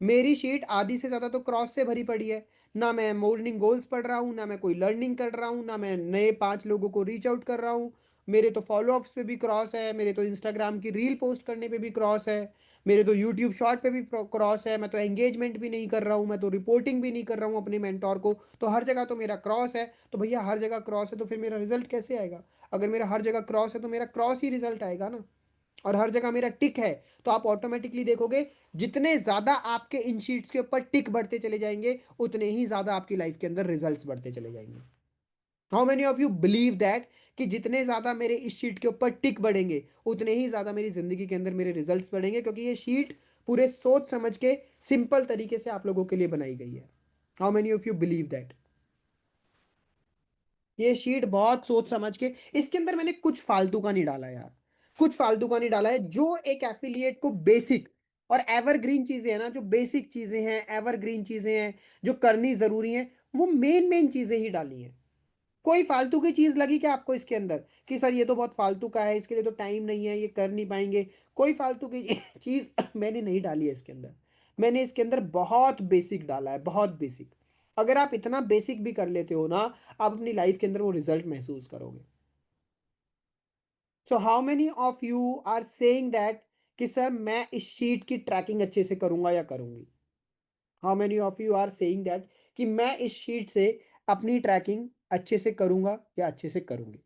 मेरी शीट आधी से ज़्यादा तो क्रॉस से भरी पड़ी है। ना मैं मॉर्निंग गोल्स पढ़ रहा हूँ, ना मैं कोई लर्निंग कर रहा हूँ, ना मैं नए 5 लोगों को रीच आउट कर रहा हूँ। मेरे तो फॉलोअप्स पे भी क्रॉस है, मेरे तो इंस्टाग्राम की रील पोस्ट करने पे भी क्रॉस है, मेरे तो यूट्यूब शॉर्ट पे भी क्रॉस है। मैं तो एंगेजमेंट भी नहीं कर रहा हूँ, मैं तो रिपोर्टिंग भी नहीं कर रहा हूँ अपने मेंटोर को। तो हर जगह तो मेरा क्रॉस है। तो भैया हर जगह क्रॉस है तो फिर मेरा रिजल्ट कैसे आएगा? अगर मेरा हर जगह क्रॉस है तो मेरा क्रॉस ही रिजल्ट आएगा ना। और हर जगह मेरा टिक है तो आप ऑटोमेटिकली देखोगे जितने ज्यादा आपके इन शीट्स के ऊपर टिक बढ़ते चले जाएंगे उतने ही ज्यादा आपकी लाइफ के अंदर रिजल्ट्स बढ़ते चले जाएंगे। How many of you believe that कि जितने ज्यादा मेरे इस शीट के ऊपर टिक बढ़ेंगे उतने ही ज्यादा मेरी जिंदगी के अंदर मेरे रिजल्ट्स बढ़ेंगे, क्योंकि ये शीट पूरे सोच समझ के सिंपल तरीके से आप लोगों के लिए बनाई गई है। How many of you believe that? ये शीट बहुत सोच समझ के, इसके अंदर मैंने कुछ फालतू का नहीं डाला यार। कुछ फालतू का नहीं डाला है। जो एक एफिलिएट को बेसिक और एवरग्रीन चीजें हैं ना, जो बेसिक चीजें हैं, एवरग्रीन चीजें हैं, जो करनी जरूरी हैं, वो मेन मेन चीजें ही डाली हैं। कोई फालतू की चीज लगी क्या आपको इसके अंदर कि सर ये तो बहुत फालतू का है, इसके लिए तो टाइम नहीं है, ये कर नहीं पाएंगे? कोई फालतू की चीज मैंने नहीं डाली है इसके अंदर। मैंने इसके अंदर बहुत बेसिक डाला है, बहुत बेसिक। अगर आप इतना बेसिक भी कर लेते हो ना, आप अपनी लाइफ के अंदर वो रिजल्ट महसूस करोगे। So how many of you are saying that कि सर मैं इस शीट की ट्रैकिंग अच्छे से करूंगा या करूंगी? How many of you are saying that कि मैं इस शीट से अपनी ट्रैकिंग अच्छे से करूंगा या अच्छे से करूंगी?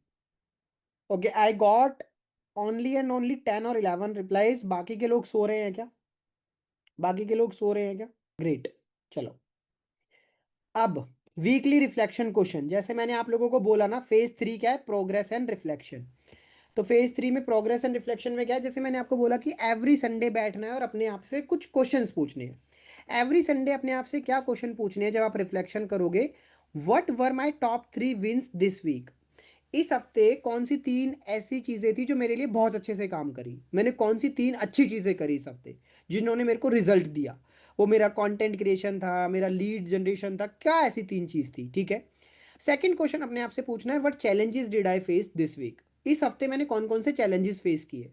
Okay, I got only and only 10 और 11 रिप्लाईज। बाकी के लोग सो रहे हैं क्या? बाकी के लोग सो रहे हैं क्या? ग्रेट। चलो, अब वीकली रिफ्लेक्शन क्वेश्चन, जैसे मैंने आप लोगों को बोला ना, फेज 3 क्या है? Progress and reflection. तो फेज 3 में प्रोग्रेस एंड रिफ्लेक्शन में क्या है? जैसे मैंने आपको बोला कि एवरी संडे बैठना है और अपने आप से कुछ क्वेश्चंस पूछने हैं। एवरी संडे अपने आप से क्या क्वेश्चन पूछने हैं जब आप रिफ्लेक्शन करोगे? What were my top 3 wins this week? इस हफ्ते कौन सी 3 ऐसी चीजें थी जो मेरे लिए बहुत अच्छे से काम करी? मैंने कौन सी 3 अच्छी चीजें करी इस हफ्ते जिन्होंने मेरे को रिजल्ट दिया? वो मेरा कंटेंट क्रिएशन था, मेरा लीड जनरेशन था, क्या ऐसी 3 चीज थी? ठीक है। सेकंड क्वेश्चन अपने आप से पूछना है, what challenges did I face this week? इस हफ्ते मैंने कौन कौन से चैलेंजेस फेस किए?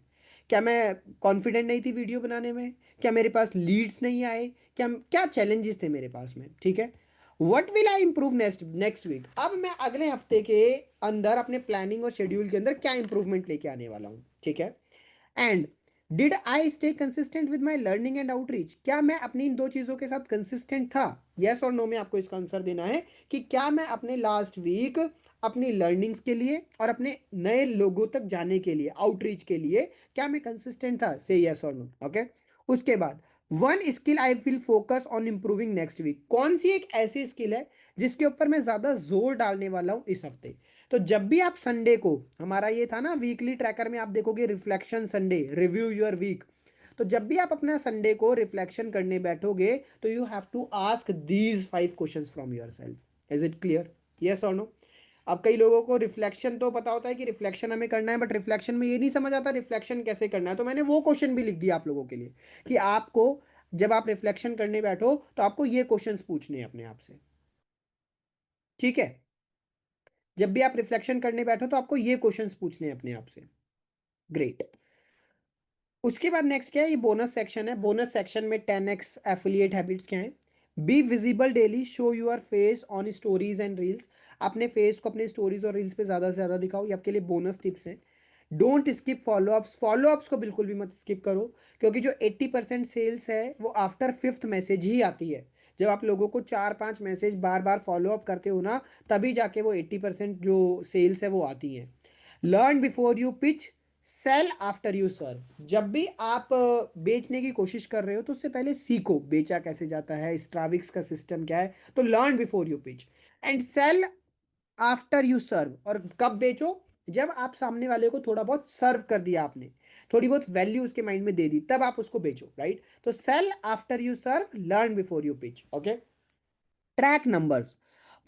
क्या मैं कॉन्फिडेंट नहीं थी वीडियो बनाने में? क्या मेरे पास लीड्स नहीं आए? क्या क्या चैलेंजेस थे मेरे पास में? ठीक है। What will I improve next next week? अब मैं अगले हफ्ते के अंदर अपने प्लानिंग और शेड्यूल के अंदर क्या इंप्रूवमेंट लेके आने वाला हूँ? ठीक है। And did I stay consistent with my learning and outreach? क्या मैं अपनी इन 2 चीजों के साथ कंसिस्टेंट था? यस और नो में आपको इसका आंसर देना है कि क्या मैं अपने लास्ट वीक अपनी लर्निंग्स के लिए और अपने नए लोगों तक जाने के लिए, आउटरीच के लिए, क्या मैं कंसिस्टेंट था? से यस और नो। ओके। उसके बाद, one skill I will focus on improving next week. कौन सी एक ऐसी स्किल है जिसके ऊपर मैं ज्यादा जोर डालने वाला हूं इस हफ्ते? तो जब भी आप संडे को, हमारा ये था ना वीकली ट्रैकर में आप देखोगे reflection Sunday, review your week. तो जब भी आप अपना संडे को रिफ्लेक्शन करने बैठोगे तो you have to ask these 5 questions from yourself. Is it clear? Yes और नो? अब कई लोगों को रिफ्लेक्शन तो पता होता है कि रिफ्लेक्शन हमें करना है, बट रिफ्लेक्शन में ये नहीं समझ आता रिफ्लेक्शन कैसे करना है। तो मैंने वो क्वेश्चन भी लिख दिया आप लोगों के लिए कि आपको जब आप रिफ्लेक्शन करने बैठो तो आपको ये क्वेश्चंस पूछने हैं अपने आप से। ठीक है। जब भी आप रिफ्लेक्शन करने बैठो तो आपको ये क्वेश्चंस पूछने हैं अपने आप से। ग्रेट। उसके बाद नेक्स्ट क्या है? ये बोनस सेक्शन है। बोनस सेक्शन में 10x एफिलिएट हैबिट्स क्या है? Be visible daily, show your face on stories and reels. अपने फेस को अपने स्टोरीज और रील्स पे ज्यादा से ज्यादा दिखाओ। ये आपके लिए बोनस टिप्स हैं। Don't skip follow-ups. फॉलोअप्स को बिल्कुल भी मत स्किप करो, क्योंकि जो 80% सेल्स है वो आफ्टर 5th मैसेज ही आती है। जब आप लोगों को 4-5 मैसेज बार बार फॉलोअप करते हो ना, तभी जाके वो 80% जो सेल्स है वो आती हैं। Learn before you pitch, sell after you serve. जब भी आप बेचने की कोशिश कर रहे हो तो उससे पहले सीखो बेचा कैसे जाता है, स्ट्राविक्स का सिस्टम क्या है। तो learn before you pitch and sell after you serve. और कब बेचो? जब आप सामने वाले को थोड़ा बहुत सर्व कर दिया आपने, थोड़ी बहुत वैल्यू उसके माइंड में दे दी, तब आप उसको बेचो। राइट? तो sell after you serve, learn before you pitch. Okay. Track numbers,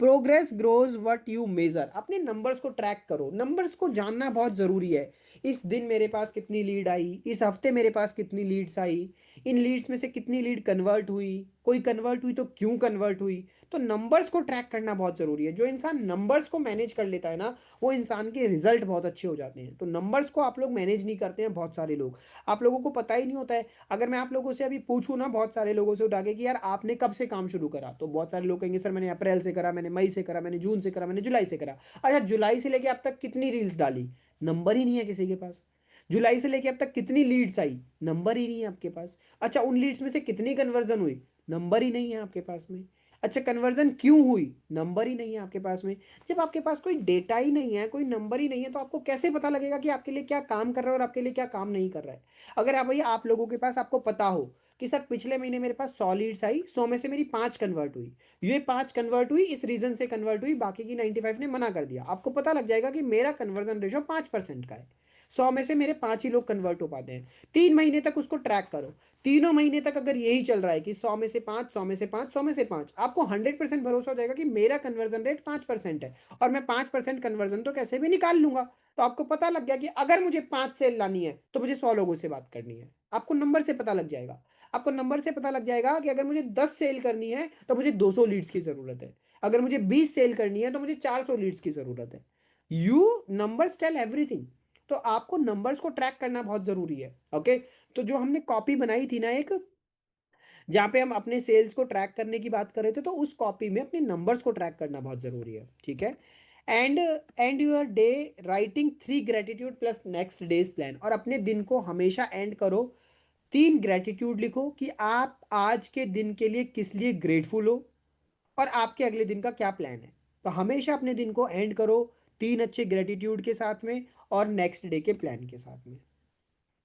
progress grows what you measure. अपने नंबर्स को ट्रैक करो। नंबर्स को जानना बहुत जरूरी है। इस दिन मेरे पास कितनी लीड आई, इस हफ्ते मेरे पास कितनी लीड्स आई, इन लीड्स में से कितनी लीड कन्वर्ट हुई, कोई कन्वर्ट हुई तो क्यों कन्वर्ट हुई। तो नंबर्स को ट्रैक करना बहुत ज़रूरी है। जो इंसान नंबर्स को मैनेज कर लेता है ना, वो इंसान के रिजल्ट बहुत अच्छे हो जाते हैं। तो नंबर्स को आप लोग मैनेज नहीं करते हैं बहुत सारे लोग, आप लोगों को पता ही नहीं होता है। अगर मैं आप लोगों से अभी पूछूं ना, बहुत सारे लोगों से उठा के कि यार आपने कब से काम शुरू करा, तो बहुत सारे लोग कहेंगे सर मैंने अप्रैल से करा, मैंने मई से करा, मैंने जून से करा, मैंने जुलाई से करा। अच्छा, जुलाई से लेके अब तक कितनी रील्स डाली, नंबर ही नहीं है किसी के पास। जुलाई से लेके अब तक कितनी लीड्स आई, नंबर ही नहीं है आपके पास। अच्छा, उन लीड्स में से कितनी कन्वर्जन हुई, नंबर ही नहीं है आपके पास में। अच्छा, कन्वर्जन क्यों हुई, नंबर ही नहीं है आपके पास में। जब आपके पास कोई डेटा ही नहीं है, कोई नंबर ही नहीं है, तो आपको कैसे पता लगेगा कि आपके लिए क्या काम कर रहा है और आपके लिए क्या काम नहीं कर रहा है। अगर आप भैया आप लोगों के पास आपको पता हो कि सर पिछले महीने मेरे पास 100 लीड्स आई, 100 में से मेरी 5 कन्वर्ट हुई, ये 5 कन्वर्ट हुई इस रीजन से कन्वर्ट हुई, बाकी की 95 ने मना कर दिया, आपको पता लग जाएगा कि मेरा कन्वर्जन रेशो 5% का है। 100 में से मेरे 5 ही लोग कन्वर्ट हो पाते हैं। 3 महीने तक उसको ट्रैक करो, तीनों महीने तक अगर यही चल रहा है कि 100 में से 5, 100 में से 5, 100 में से 5, आपको 100% भरोसा हो जाएगा कि मेरा कन्वर्जन रेट 5% है और मैं 5% कन्वर्जन तो कैसे भी निकाल लूंगा। तो आपको पता लग गया कि अगर मुझे 5 सेल लानी है तो मुझे 100 लोगों से बात करनी है। आपको नंबर से पता लग जाएगा। आपको नंबर से पता लग जाएगा कि अगर मुझे 10 सेल करनी है तो मुझे 200 लीड्स की जरूरत है, अगर मुझे 20 सेल करनी है तो मुझे 400 लीड्स की जरूरत है। You numbers tell everything. तो आपको नंबर्स को ट्रैक करना बहुत जरूरी है। ओके, तो जो हमने कॉपी बनाई थी ना एक, जहाँ पे हम अपने सेल्स को ट्रैक करने की बात कर रहे थे, तो उस कॉपी में अपने नंबर्स को ट्रैक करना बहुत जरूरी है, ठीक है। And and your day writing 3 gratitude plus next days plan, और अपने दिन को हमेशा एंड करो 3 ग्रेटिट्यूड लिखो कि आप आज के दिन के लिए किस लिए ग्रेटफुल हो और आपके अगले दिन का क्या प्लान है। तो हमेशा अपने दिन को एंड करो 3 अच्छे ग्रेटिट्यूड के साथ में और नेक्स्ट डे के प्लान के साथ में।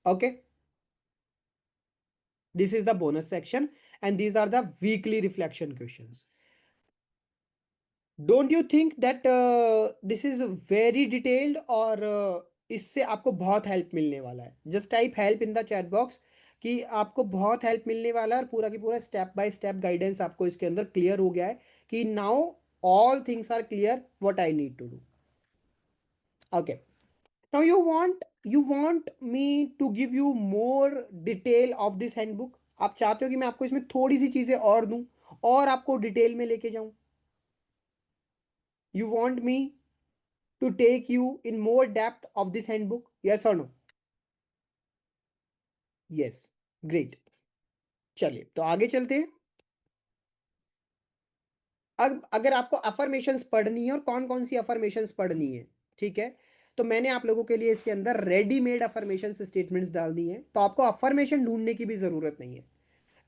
Okay, this is the bonus section and these are the weekly reflection questions. Don't you think that this is very detailed, और इससे आपको बहुत हेल्प मिलने वाला है। Just type help in the chat box कि आपको बहुत हेल्प मिलने वाला है, और पूरा की पूरा स्टेप बाय स्टेप गाइडेंस आपको इसके अंदर क्लियर हो गया है कि now all things are clear what I need to do. Okay, now you want me to give you more detail of this handbook. आप चाहते हो कि मैं आपको इसमें थोड़ी सी चीजें और दूं और आपको डिटेल में लेके जाऊं। You want me to take you in more depth of this handbook, yes or no? Yes, great। चलिए तो आगे चलते हैं। अब अगर आपको अफर्मेशंस पढ़नी है और कौन कौन सी अफर्मेशंस पढ़नी है, ठीक है, तो मैंने आप लोगों के लिए इसके अंदर रेडीमेड अफर्मेशन स्टेटमेंट्स डाल दी हैं, तो आपको अफर्मेशन ढूंढने की भी जरूरत नहीं है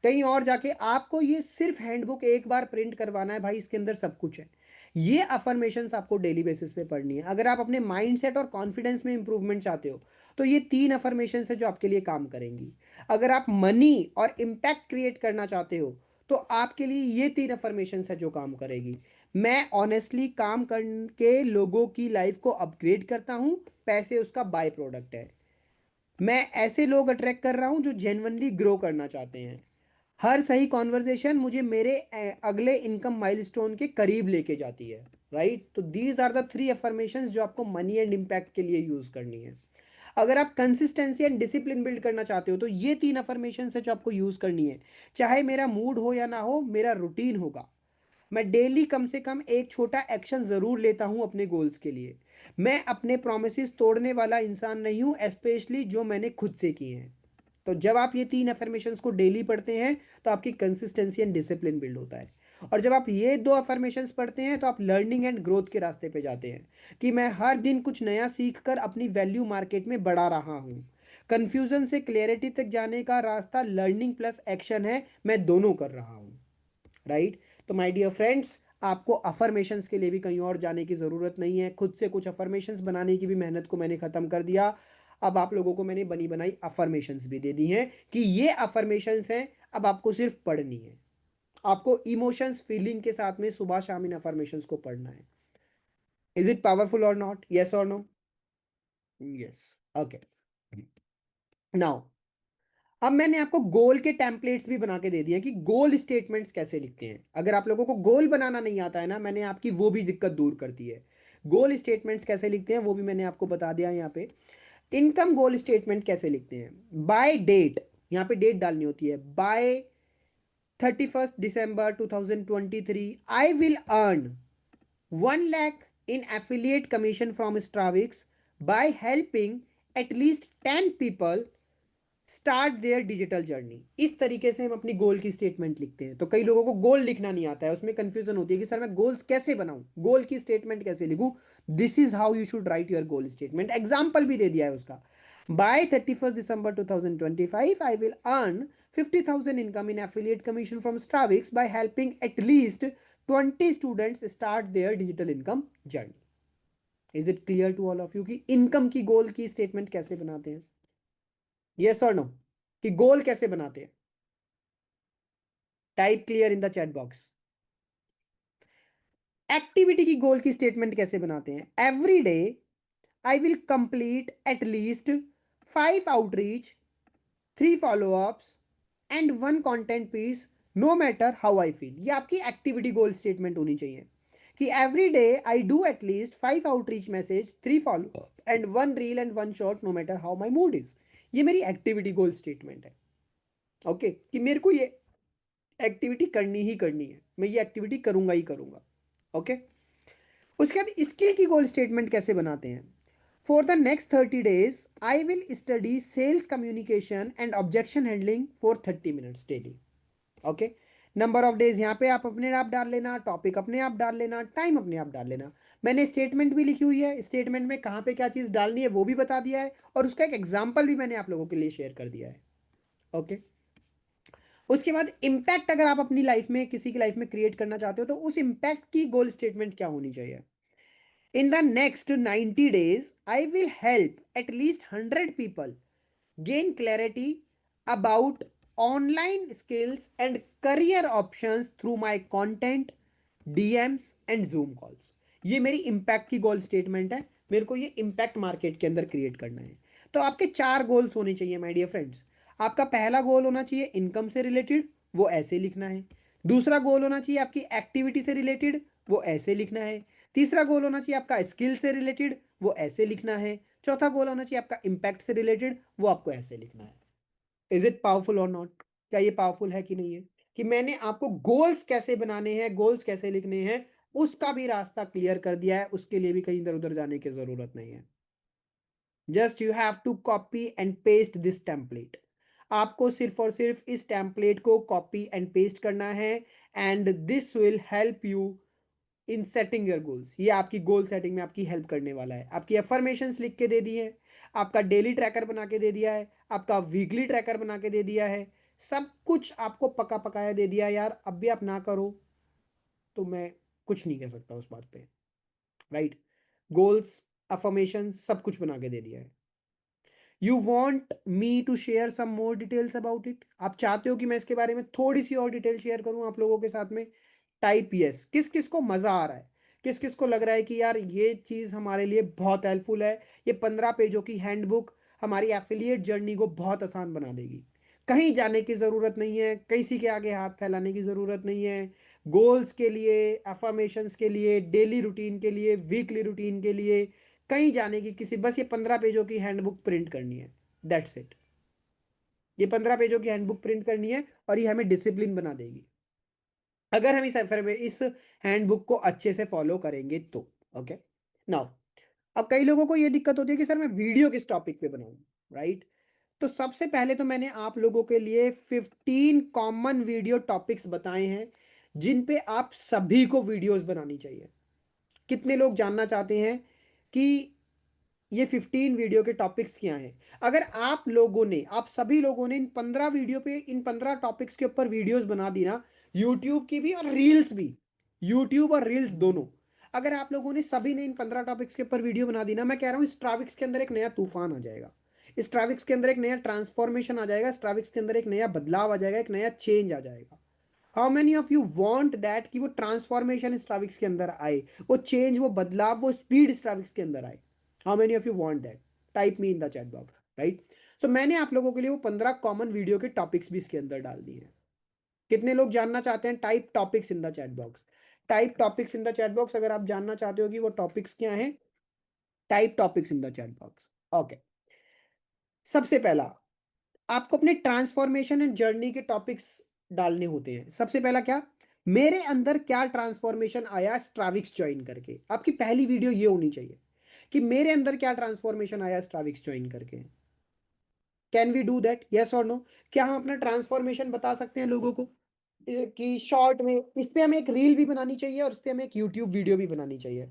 कहीं और जाके। आपको ये सिर्फ हैंडबुक एक बार प्रिंट करवाना है भाई, इसके अंदर सब कुछ है। ये अफर्मेशंस आपको डेली बेसिस पे पढ़नी है। अगर आप अपने माइंडसेट और कॉन्फिडेंस में इंप्रूवमेंट चाहते हो तो ये 3 अफर्मेशंस है जो आपके लिए काम करेंगी। अगर आप मनी और इम्पैक्ट क्रिएट करना चाहते हो तो आपके लिए ये 3 अफर्मेशंस है जो काम करेगी। मैं ऑनेस्टली काम करके लोगों की लाइफ को अपग्रेड करता हूँ, पैसे उसका बाय प्रोडक्ट है। मैं ऐसे लोग अट्रैक्ट कर रहा हूँ जो जेन्युइनली ग्रो करना चाहते हैं। हर सही कॉन्वर्जेशन मुझे मेरे अगले इनकम माइलस्टोन के करीब लेके जाती है। राइट, तो दीज आर द 3 अफर्मेशंस जो आपको मनी एंड इम्पैक्ट के लिए यूज करनी है। अगर आप कंसिस्टेंसी एंड डिसिप्लिन बिल्ड करना चाहते हो तो ये 3 अफर्मेशंस है जो आपको यूज करनी है। चाहे मेरा मूड हो या ना हो, मेरा रूटीन होगा। मैं डेली कम से कम एक छोटा एक्शन जरूर लेता हूं अपने गोल्स के लिए। मैं अपने प्रोमिस तोड़ने वाला इंसान नहीं हूं, स्पेशली जो मैंने खुद से किए हैं। तो जब आप ये 3 अफर्मेशंस को डेली पढ़ते हैं तो आपकी कंसिस्टेंसी एंड डिसिप्लिन बिल्ड होता है। और जब आप ये 2 अफर्मेशंस पढ़ते हैं तो आप लर्निंग एंड ग्रोथ के रास्ते पे जाते हैं कि मैं हर दिन कुछ नया सीख कर अपनी वैल्यू मार्केट में बढ़ा रहा हूँ। कंफ्यूजन से क्लियरिटी तक जाने का रास्ता लर्निंग प्लस एक्शन है, मैं दोनों कर रहा हूँ। राइट, तो माय डियर फ्रेंड्स, आपको अफर्मेशंस के लिए भी कहीं और जाने की ज़रूरत नहीं है। खुद से कुछ अफर्मेशंस बनाने की भी मेहनत को मैंने ख़त्म कर दिया। अब आप लोगों को मैंने बनी बनाई अफर्मेशंस भी दे दी हैं कि ये अफर्मेशंस हैं, अब आपको सिर्फ पढ़नी है। आपको इमोशंस फीलिंग के साथ में सुबह शाम इन अफर्मेशंस को पढ़ना है। इज इट पावरफुल और नॉट, यस और नो? यस। ओके, नाउ अब मैंने आपको गोल के टेम्पलेट्स भी बना के दे दिए कि गोल स्टेटमेंट्स कैसे लिखते हैं। अगर आप लोगों को गोल बनाना नहीं आता है ना, मैंने आपकी वो भी दिक्कत दूर कर दी है। गोल स्टेटमेंट्स कैसे लिखते हैं वो भी मैंने आपको बता दिया है यहाँ पे। इनकम गोल स्टेटमेंट कैसे लिखते हैं? बाय डेट, यहां पे डेट डालनी होती है, by 31st December 2023 I will earn 1 lakh in affiliate commission from Stravix by helping at least 10 people start their digital journey. इस तरीके से हम अपनी गोल की स्टेटमेंट लिखते हैं। तो कई लोगों को गोल लिखना नहीं आता है, उसमें कंफ्यूजन होती है कि सर मैं गोल्स कैसे बनाऊं, गोल की स्टेटमेंट कैसे लिखूं। This is how you should write your goal statement. Example भी दे दिया है उसका। By 31st December 2025 I will earn 50,000 income in affiliate commission from Stavix by helping at least 20 students start their digital income journey. Is it clear to all of you कि income की goal की statement कैसे बनाते हैं? Yes और no, कि गोल कैसे बनाते हैं? Type clear in the chat box. Activity की गोल की स्टेटमेंट कैसे बनाते हैं? Every day I will complete at least 5 outreach, 3 followups and 1 content piece, no matter how I feel. ये आपकी एक्टिविटी गोल स्टेटमेंट होनी चाहिए कि every day I do at least 5 outreach message, 3 follow and 1 reel and 1 short, no matter how my mood is. ये मेरी activity goal statement है। Okay कि मेरे को ये एक्टिविटी करनी ही करनी है, मैं ये एक्टिविटी करूंगा ही करूंगा। ओके। उसके बाद स्किल की गोल स्टेटमेंट कैसे बनाते हैं? For the next 30 days I will study sales communication and objection handling for 30 minutes daily. Okay. Number of days यहाँ पे आप अपने आप डाल लेना, टॉपिक अपने आप डाल लेना, टाइम अपने आप डाल लेना। मैंने स्टेटमेंट भी लिखी हुई है, स्टेटमेंट में कहाँ पे क्या चीज़ डालनी है वो भी बता दिया है, और उसका एक एग्जाम्पल भी मैंने आप लोगों के लिए शेयर कर दिया है। ओके। उसके बाद इम्पैक्ट, अगर आप अपनी लाइफ में किसी की लाइफ में क्रिएट करना चाहते हो तो उस इम्पैक्ट की गोल स्टेटमेंट क्या होनी चाहिए? In the next 90 days I will help at least 100 people gain clarity about online skills and career options through my content, DMs and Zoom calls। ये मेरी इम्पैक्ट की गोल स्टेटमेंट है। मेरे को ये इम्पैक्ट मार्केट के अंदर क्रिएट करना है। तो आपके 4 गोल्स होने चाहिए माय डियर फ्रेंड्स। आपका पहला गोल होना चाहिए इनकम से रिलेटेड, वो ऐसे लिखना है। दूसरा गोल होना चाहिए आपकी एक्टिविटी से रिलेटेड, वो ऐसे लिखना है। तीसरा गोल होना चाहिए आपका स्किल से रिलेटेड, वो ऐसे लिखना है। चौथा गोल होना चाहिए आपका इम्पैक्ट से रिलेटेड, वो आपको ऐसे लिखना है। इज इट पावरफुल और नॉट? क्या ये पावरफुल है कि नहीं है? कि मैंने आपको गोल्स कैसे बनाने हैं, गोल्स कैसे लिखने हैं, उसका भी रास्ता क्लियर कर दिया है। उसके लिए भी कहीं इधर उधर जाने की जरूरत नहीं है। Just you have to copy and paste this template. आपको सिर्फ और सिर्फ इस टेम्पलेट को कॉपी एंड पेस्ट करना है, and this will help you in setting your goals. ये आपकी गोल सेटिंग में आपकी हेल्प करने वाला है। आपकी एफर्मेशंस लिख के दे दी है, आपका डेली ट्रैकर बना के दे दिया है, आपका वीकली ट्रैकर बना के दे दिया है, सब कुछ आपको पका पकाया दे दिया। यार अब भी आप ना करो तो मैं कुछ नहीं कह सकता उस बात पे। राइट। गोल्स, अफर्मेशन सब कुछ बना के दे दिया है। You want me to share some more details about it? आप चाहते हो कि मैं इसके बारे में थोड़ी सी और डिटेल शेयर करूं आप लोगों के साथ में? Type yes. किस किस को मजा आ रहा है, किस किस को लग रहा है कि यार ये चीज हमारे लिए बहुत हेल्पफुल है, ये 15 पेजों की हैंडबुक हमारी एफिलिएट जर्नी को बहुत आसान बना देगी। कहीं जाने की जरूरत नहीं है, किसी के आगे हाथ फैलाने की जरूरत नहीं है। गोल्स के लिए, अफर्मेशंस के लिए, डेली रूटीन के लिए, वीकली रूटीन के लिए कहीं जाने की किसी, बस ये 15 पेजों की हैंडबुक प्रिंट करनी है। That's it. ये 15 पेजों की हैंडबुक प्रिंट करनी है और ये हमें डिसिप्लिन बना देगी अगर हम इस हैंडबुक को अच्छे से फॉलो करेंगे तो। ओके। नाउ, अब कई लोगों को ये दिक्कत होती है कि सर मैं वीडियो किस टॉपिक पे बनाऊं? राइट। तो सबसे पहले तो मैंने आप लोगों के लिए 15 कॉमन वीडियो टॉपिक्स बताए हैं जिन पे आप सभी को वीडियोस बनानी चाहिए। कितने लोग जानना चाहते हैं कि ये 15 वीडियो के टॉपिक्स क्या हैं? अगर आप लोगों ने, आप सभी लोगों ने इन 15 वीडियो पे, इन 15 टॉपिक्स के ऊपर वीडियोस बना दी ना, यूट्यूब की भी और रील्स भी, यूट्यूब और रील्स दोनों, अगर आप लोगों ने सभी ने इन 15 टॉपिक्स के ऊपर वीडियो बना दी ना, मैं कह रहा हूं स्ट्राविक्स के अंदर एक नया तूफान आ जाएगा। स्ट्राविक्स के अंदर एक नया ट्रांसफॉर्मेशन आ जाएगा, स्ट्राविक्स के अंदर एक नया बदलाव आ जाएगा, एक नया चेंज आ जाएगा। How many of you want that कि वो ट्रांसफॉर्मेशन स्ट्राविक्स के अंदर आए, वो चेंज, वो बदलाव, वो स्पीड स्ट्राविक्स के अंदर आए? How many of you want that? Type me in the chat box. Right. So मैंने आप लोगों के लिए वो 15 कॉमन वीडियो के टॉपिक्स भी इसके अंदर डाल दिए हैं। कितने लोग जानना चाहते हैं? Type topics in the chat box. Type topics in the chat box अगर आप जानना चाहते हो कि वो टॉपिक्स क्या हैं। Type topics in the chat box. Okay. सबसे पहला आपको अपने ट्रांसफॉर्मेशन एंड जर्नी के टॉपिक्स डालने होते हैं। सबसे पहला क्या, मेरे अंदर क्या ट्रांसफॉर्मेशन आया स्ट्राविक्स ज्वाइन करके। आपकी पहली वीडियो ये होनी चाहिए कि मेरे अंदर क्या ट्रांसफॉर्मेशन आया स्ट्राविक्स ज्वाइन करके। Can we do that, yes और नो? क्या हम अपना ट्रांसफॉर्मेशन बता सकते हैं लोगों को कि शॉर्ट में? इस पे हमें एक रील भी बनानी चाहिए और इस पे हमें एक यूट्यूब वीडियो भी बनानी चाहिए।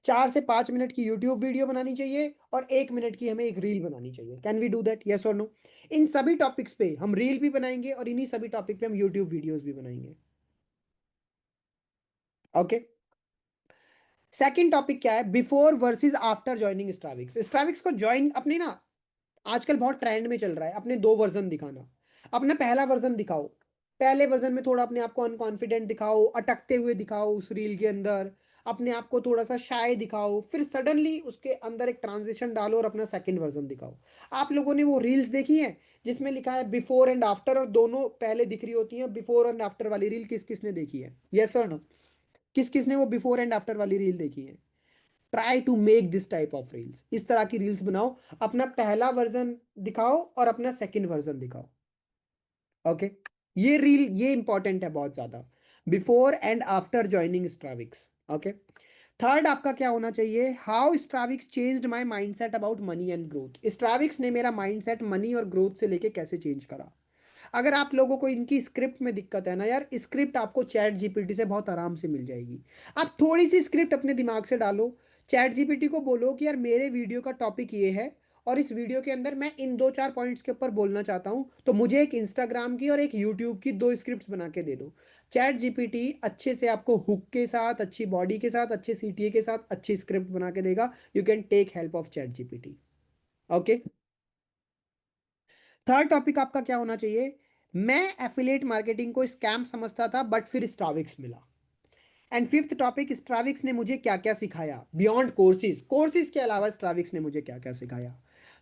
4 से 5 मिनट की यूट्यूब वीडियो बनानी चाहिए और 1 मिनट की हमें एक रील बनानी चाहिए। Can we do that, yes और नो? इन सभी टॉपिक्स पे हम रील भी बनाएंगे और इन्हीं सभी टॉपिक पे हम यूट्यूब वीडियोस भी बनाएंगे। ओके। सेकंड टॉपिक क्या है, बिफोर वर्सेस आफ्टर ज्वाइनिंग स्ट्राविक्स। स्ट्राविक्स को ज्वाइन अपने ना, आजकल बहुत ट्रेंड में चल रहा है अपने दो वर्जन दिखाना। अपना पहला वर्जन दिखाओ, पहले वर्जन में थोड़ा अपने आप को अनकॉन्फिडेंट दिखाओ, अटकते हुए दिखाओ उस रील के अंदर, अपने आप को थोड़ा सा शाय दिखाओ, फिर सडनली उसके अंदर एक ट्रांजिशन डालो और अपना सेकंड वर्जन दिखाओ। आप लोगों ने वो रील्स देखी है जिसमें लिखा है बिफोर एंड आफ्टर और दोनों पहले दिख रही होती हैं? बिफोर एंड आफ्टर वाली रील किस किस ने देखी है, यस सर नो? किस किस ने वो बिफोर एंड आफ्टर वाली रील देखी है? Try to make this type of reels, इस तरह की रील्स बनाओ। अपना पहला वर्जन दिखाओ और अपना सेकंड वर्जन दिखाओ। ओके, ये रील ये इंपॉर्टेंट है बहुत ज्यादा, before and after joining Stravix. Okay. Third आपका क्या होना चाहिए, how Stravix changed my mindset about money and growth. Stravix ने मेरा माइंडसेट मनी और ग्रोथ से लेके कैसे चेंज करा। अगर आप लोगों को इनकी स्क्रिप्ट में दिक्कत है ना यार, स्क्रिप्ट आपको चैट जीपीटी से बहुत आराम से मिल जाएगी। आप थोड़ी सी स्क्रिप्ट अपने दिमाग से डालो, चैट जीपीटी को बोलो कि यार मेरे वीडियो का टॉपिक ये है और इस वीडियो के अंदर मैं इन 2 4 पॉइंट्स के ऊपर बोलना चाहता हूं, तो मुझे एक इंस्टाग्राम की और एक यूट्यूब की 2 स्क्रिप्ट्स बना के दे दो। चैट जीपीटी अच्छे से आपको हुक के साथ, अच्छी बॉडी के साथ, अच्छे सीटीए के साथ अच्छी स्क्रिप्ट बना के देगा। You can take help of chat GPT. Okay. Third topic आपका क्या होना चाहिए, मैं एफिलिएट मार्केटिंग को स्कैम समझता था बट फिर स्ट्राविक्स मिला। एंड फिफ्थ टॉपिक, स्ट्राविक्स ने मुझे क्या क्या सिखाया बियॉन्ड कोर्सेज, कोर्सेज के अलावा स्ट्राविक्स ने मुझे क्या क्या सिखाया।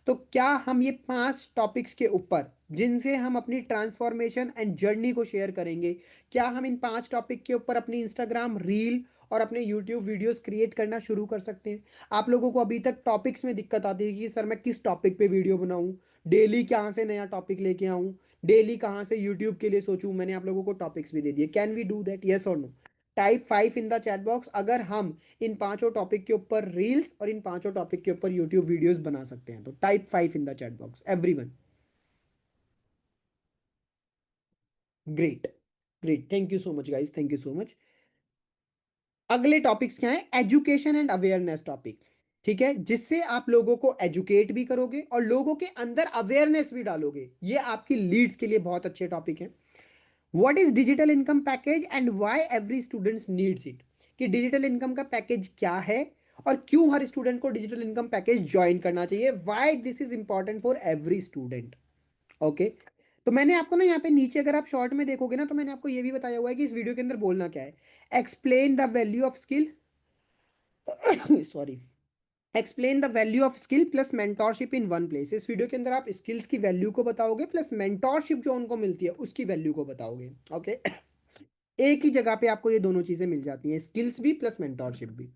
तो क्या हम ये 5 टॉपिक्स के ऊपर जिनसे हम अपनी ट्रांसफॉर्मेशन एंड जर्नी को शेयर करेंगे, क्या हम इन 5 टॉपिक के ऊपर अपनी इंस्टाग्राम रील और अपने यूट्यूब वीडियोस क्रिएट करना शुरू कर सकते हैं? आप लोगों को अभी तक टॉपिक्स में दिक्कत आती है कि सर मैं किस टॉपिक पे वीडियो बनाऊं, डेली कहाँ से नया टॉपिक लेके आऊं, डेली कहाँ से यूट्यूब के लिए सोचूं। मैंने आप लोगों को टॉपिक्स भी दे दिए। Can we do that, yes और no? Type 5 in the chat box अगर हम इन 5 टॉपिक के ऊपर रील्स और इन 5 टॉपिक के ऊपर यूट्यूब वीडियोस बना सकते हैं। तो type 5 in the chat box everyone. Great, great, thank you so much guys, thank you so much. अगले टॉपिक्स क्या है, एजुकेशन एंड अवेयरनेस टॉपिक। ठीक है, जिससे आप लोगों को एजुकेट भी करोगे और लोगों के अंदर अवेयरनेस भी डालोगे। ये आपकी लीड्स के लिए बहुत अच्छे टॉपिक हैं। What is digital income package and why every students needs it. कि डिजिटल इनकम का पैकेज क्या है और क्यों हर स्टूडेंट को डिजिटल इनकम पैकेज ज्वाइन करना चाहिए, why this is important for every student. Okay. तो मैंने आपको ना यहाँ पे नीचे अगर आप शॉर्ट में देखोगे ना, तो मैंने आपको ये भी बताया हुआ है कि इस वीडियो के अंदर बोलना क्या है। Explain the value of skill sorry, explain the value of skill plus mentorship in one place. इस वीडियो के अंदर आप स्किल्स की वैल्यू को बताओगे प्लस मेंटोरशिप जो उनको मिलती है उसकी वैल्यू को बताओगे। ओके। एक ही जगह पे आपको ये दोनों चीजें मिल जाती हैं, स्किल्स भी प्लस मेंटोरशिप भी।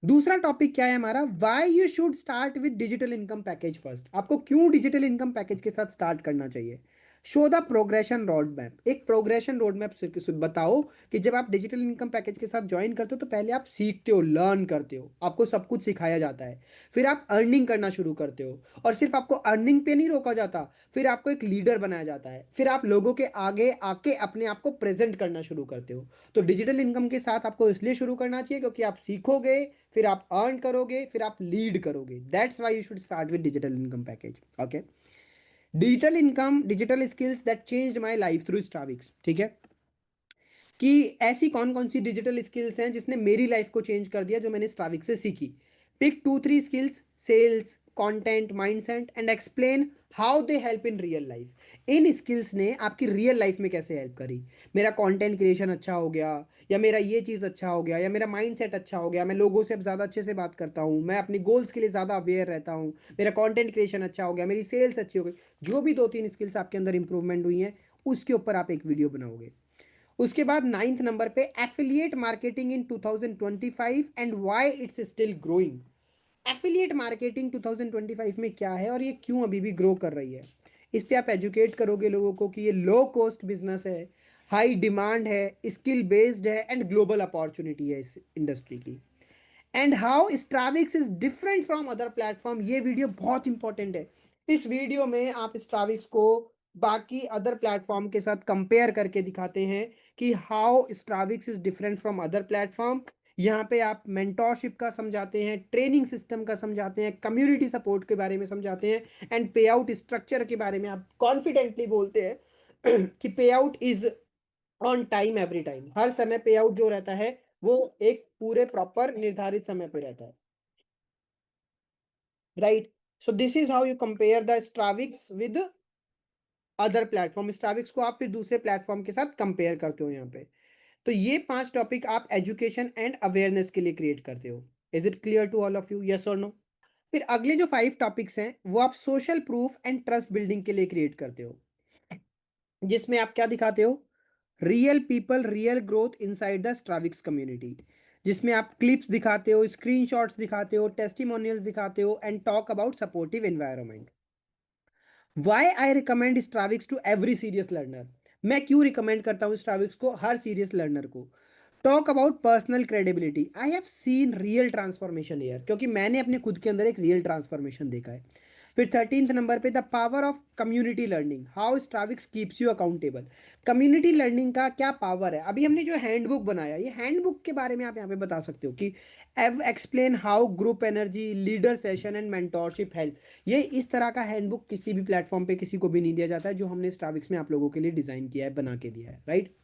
दूसरा टॉपिक क्या है हमारा, why you should start with digital income package first. आपको क्यों डिजिटल इनकम पैकेज के साथ स्टार्ट करना चाहिए। Show the progression road map, एक प्रोग्रेशन रोड मैप बताओ कि जब आप डिजिटल इनकम पैकेज के साथ ज्वाइन करते हो तो पहले आप सीखते हो, लर्न करते हो, आपको सब कुछ सिखाया जाता है। फिर आप अर्निंग करना शुरू करते हो और सिर्फ आपको अर्निंग पे नहीं रोका जाता, फिर आपको एक लीडर बनाया जाता है, फिर आप लोगों के आगे आके अपने आप को प्रेजेंट करना शुरू करते हो। तो डिजिटल इनकम के साथ आपको इसलिए शुरू करना चाहिए क्योंकि आप सीखोगे, फिर आप अर्न करोगे, फिर आप लीड करोगे। That's why you should start with digital income package. Okay. Digital income, digital skills that changed my life through Stravix. ठीक है, कि ऐसी कौन कौन सी डिजिटल स्किल्स हैं जिसने मेरी लाइफ को चेंज कर दिया जो मैंने स्ट्राविक से सीखी। Pick 2 3 skills, sales, content, mindset and explain how they help in real life. इन स्किल्स ने आपकी रियल लाइफ में कैसे हेल्प करी। मेरा कंटेंट क्रिएशन अच्छा हो गया, या मेरा ये चीज़ अच्छा हो गया, या मेरा माइंडसेट अच्छा हो गया, मैं लोगों से अब ज़्यादा अच्छे से बात करता हूँ, मैं अपनी गोल्स के लिए ज़्यादा अवेयर रहता हूँ, मेरा कंटेंट क्रिएशन अच्छा हो गया, मेरी सेल्स अच्छी हो गई। जो भी 2 3 स्किल्स आपके अंदर इंप्रूवमेंट हुई हैं उसके ऊपर आप एक वीडियो बनाओगे। उसके बाद 9th नंबर पे affiliate marketing in 2025 and why it's still growing. Affiliate marketing 2025 में क्या है और ये क्यों अभी भी ग्रो कर रही है, इस पे आप एजुकेट करोगे लोगों को कि ये लो कॉस्ट बिजनेस है, हाई डिमांड है, स्किल बेस्ड है एंड ग्लोबल अपॉर्चुनिटी है इस इंडस्ट्री की। And how Stravix is different from other platform, ये वीडियो बहुत इंपॉर्टेंट है। इस वीडियो में आप स्ट्राविक्स को बाकी अदर प्लेटफॉर्म के साथ कंपेयर करके दिखाते हैं कि how Stravix is different from other platform. यहाँ पे आप मेंटोरशिप का समझाते हैं, ट्रेनिंग सिस्टम का समझाते हैं, कम्युनिटी सपोर्ट के बारे में समझाते हैं एंड पे आउट स्ट्रक्चर के बारे में आप कॉन्फिडेंटली बोलते हैं कि pay out is on time every time, हर समय पे आउट जो रहता है वो एक पूरे प्रॉपर निर्धारित समय पे रहता है, right. So this is how you compare the Stravix with other platform, Stravix को आप फिर दूसरे प्लेटफॉर्म के साथ कंपेयर करते हो यहाँ पे। तो ये 5 टॉपिक आप एजुकेशन एंड अवेयरनेस के लिए क्रिएट करते हो। Is it clear to all of you, yes और नो? फिर अगले जो 5 टॉपिक्स हैं वो आप social proof and trust building के लिए क्रिएट करते हो, जिसमें आप क्या दिखाते हो, real people real growth inside the Stravix community, जिसमें आप क्लिप्स दिखाते हो, स्क्रीनशॉट्स दिखाते हो, टेस्टिमोनियल्स दिखाते हो and talk about supportive environment. Why I recommend Stravix to every serious learner, मैं क्यों रिकमेंड करता हूँ स्ट्राविक्स को हर सीरियस लर्नर को। Talk about personal credibility, I have seen real transformation year, क्योंकि मैंने अपने खुद के अंदर एक रियल ट्रांसफॉर्मेशन देखा है। फिर 13th नंबर पे the power of community learning, how Stravix keeps you accountable. Community learning का क्या पावर है, अभी हमने जो हैंडबुक बनाया, ये हैंडबुक के बारे में आप यहाँ पे बता सकते हो कि explain how group energy leader session and mentorship help. ये इस तरह का हैंडबुक किसी भी प्लेटफॉर्म पे किसी को भी नहीं दिया जाता है, जो हमने स्ट्राविक्स में आप लोगों के लिए डिजाइन किया है, बना के दिया है, राइट।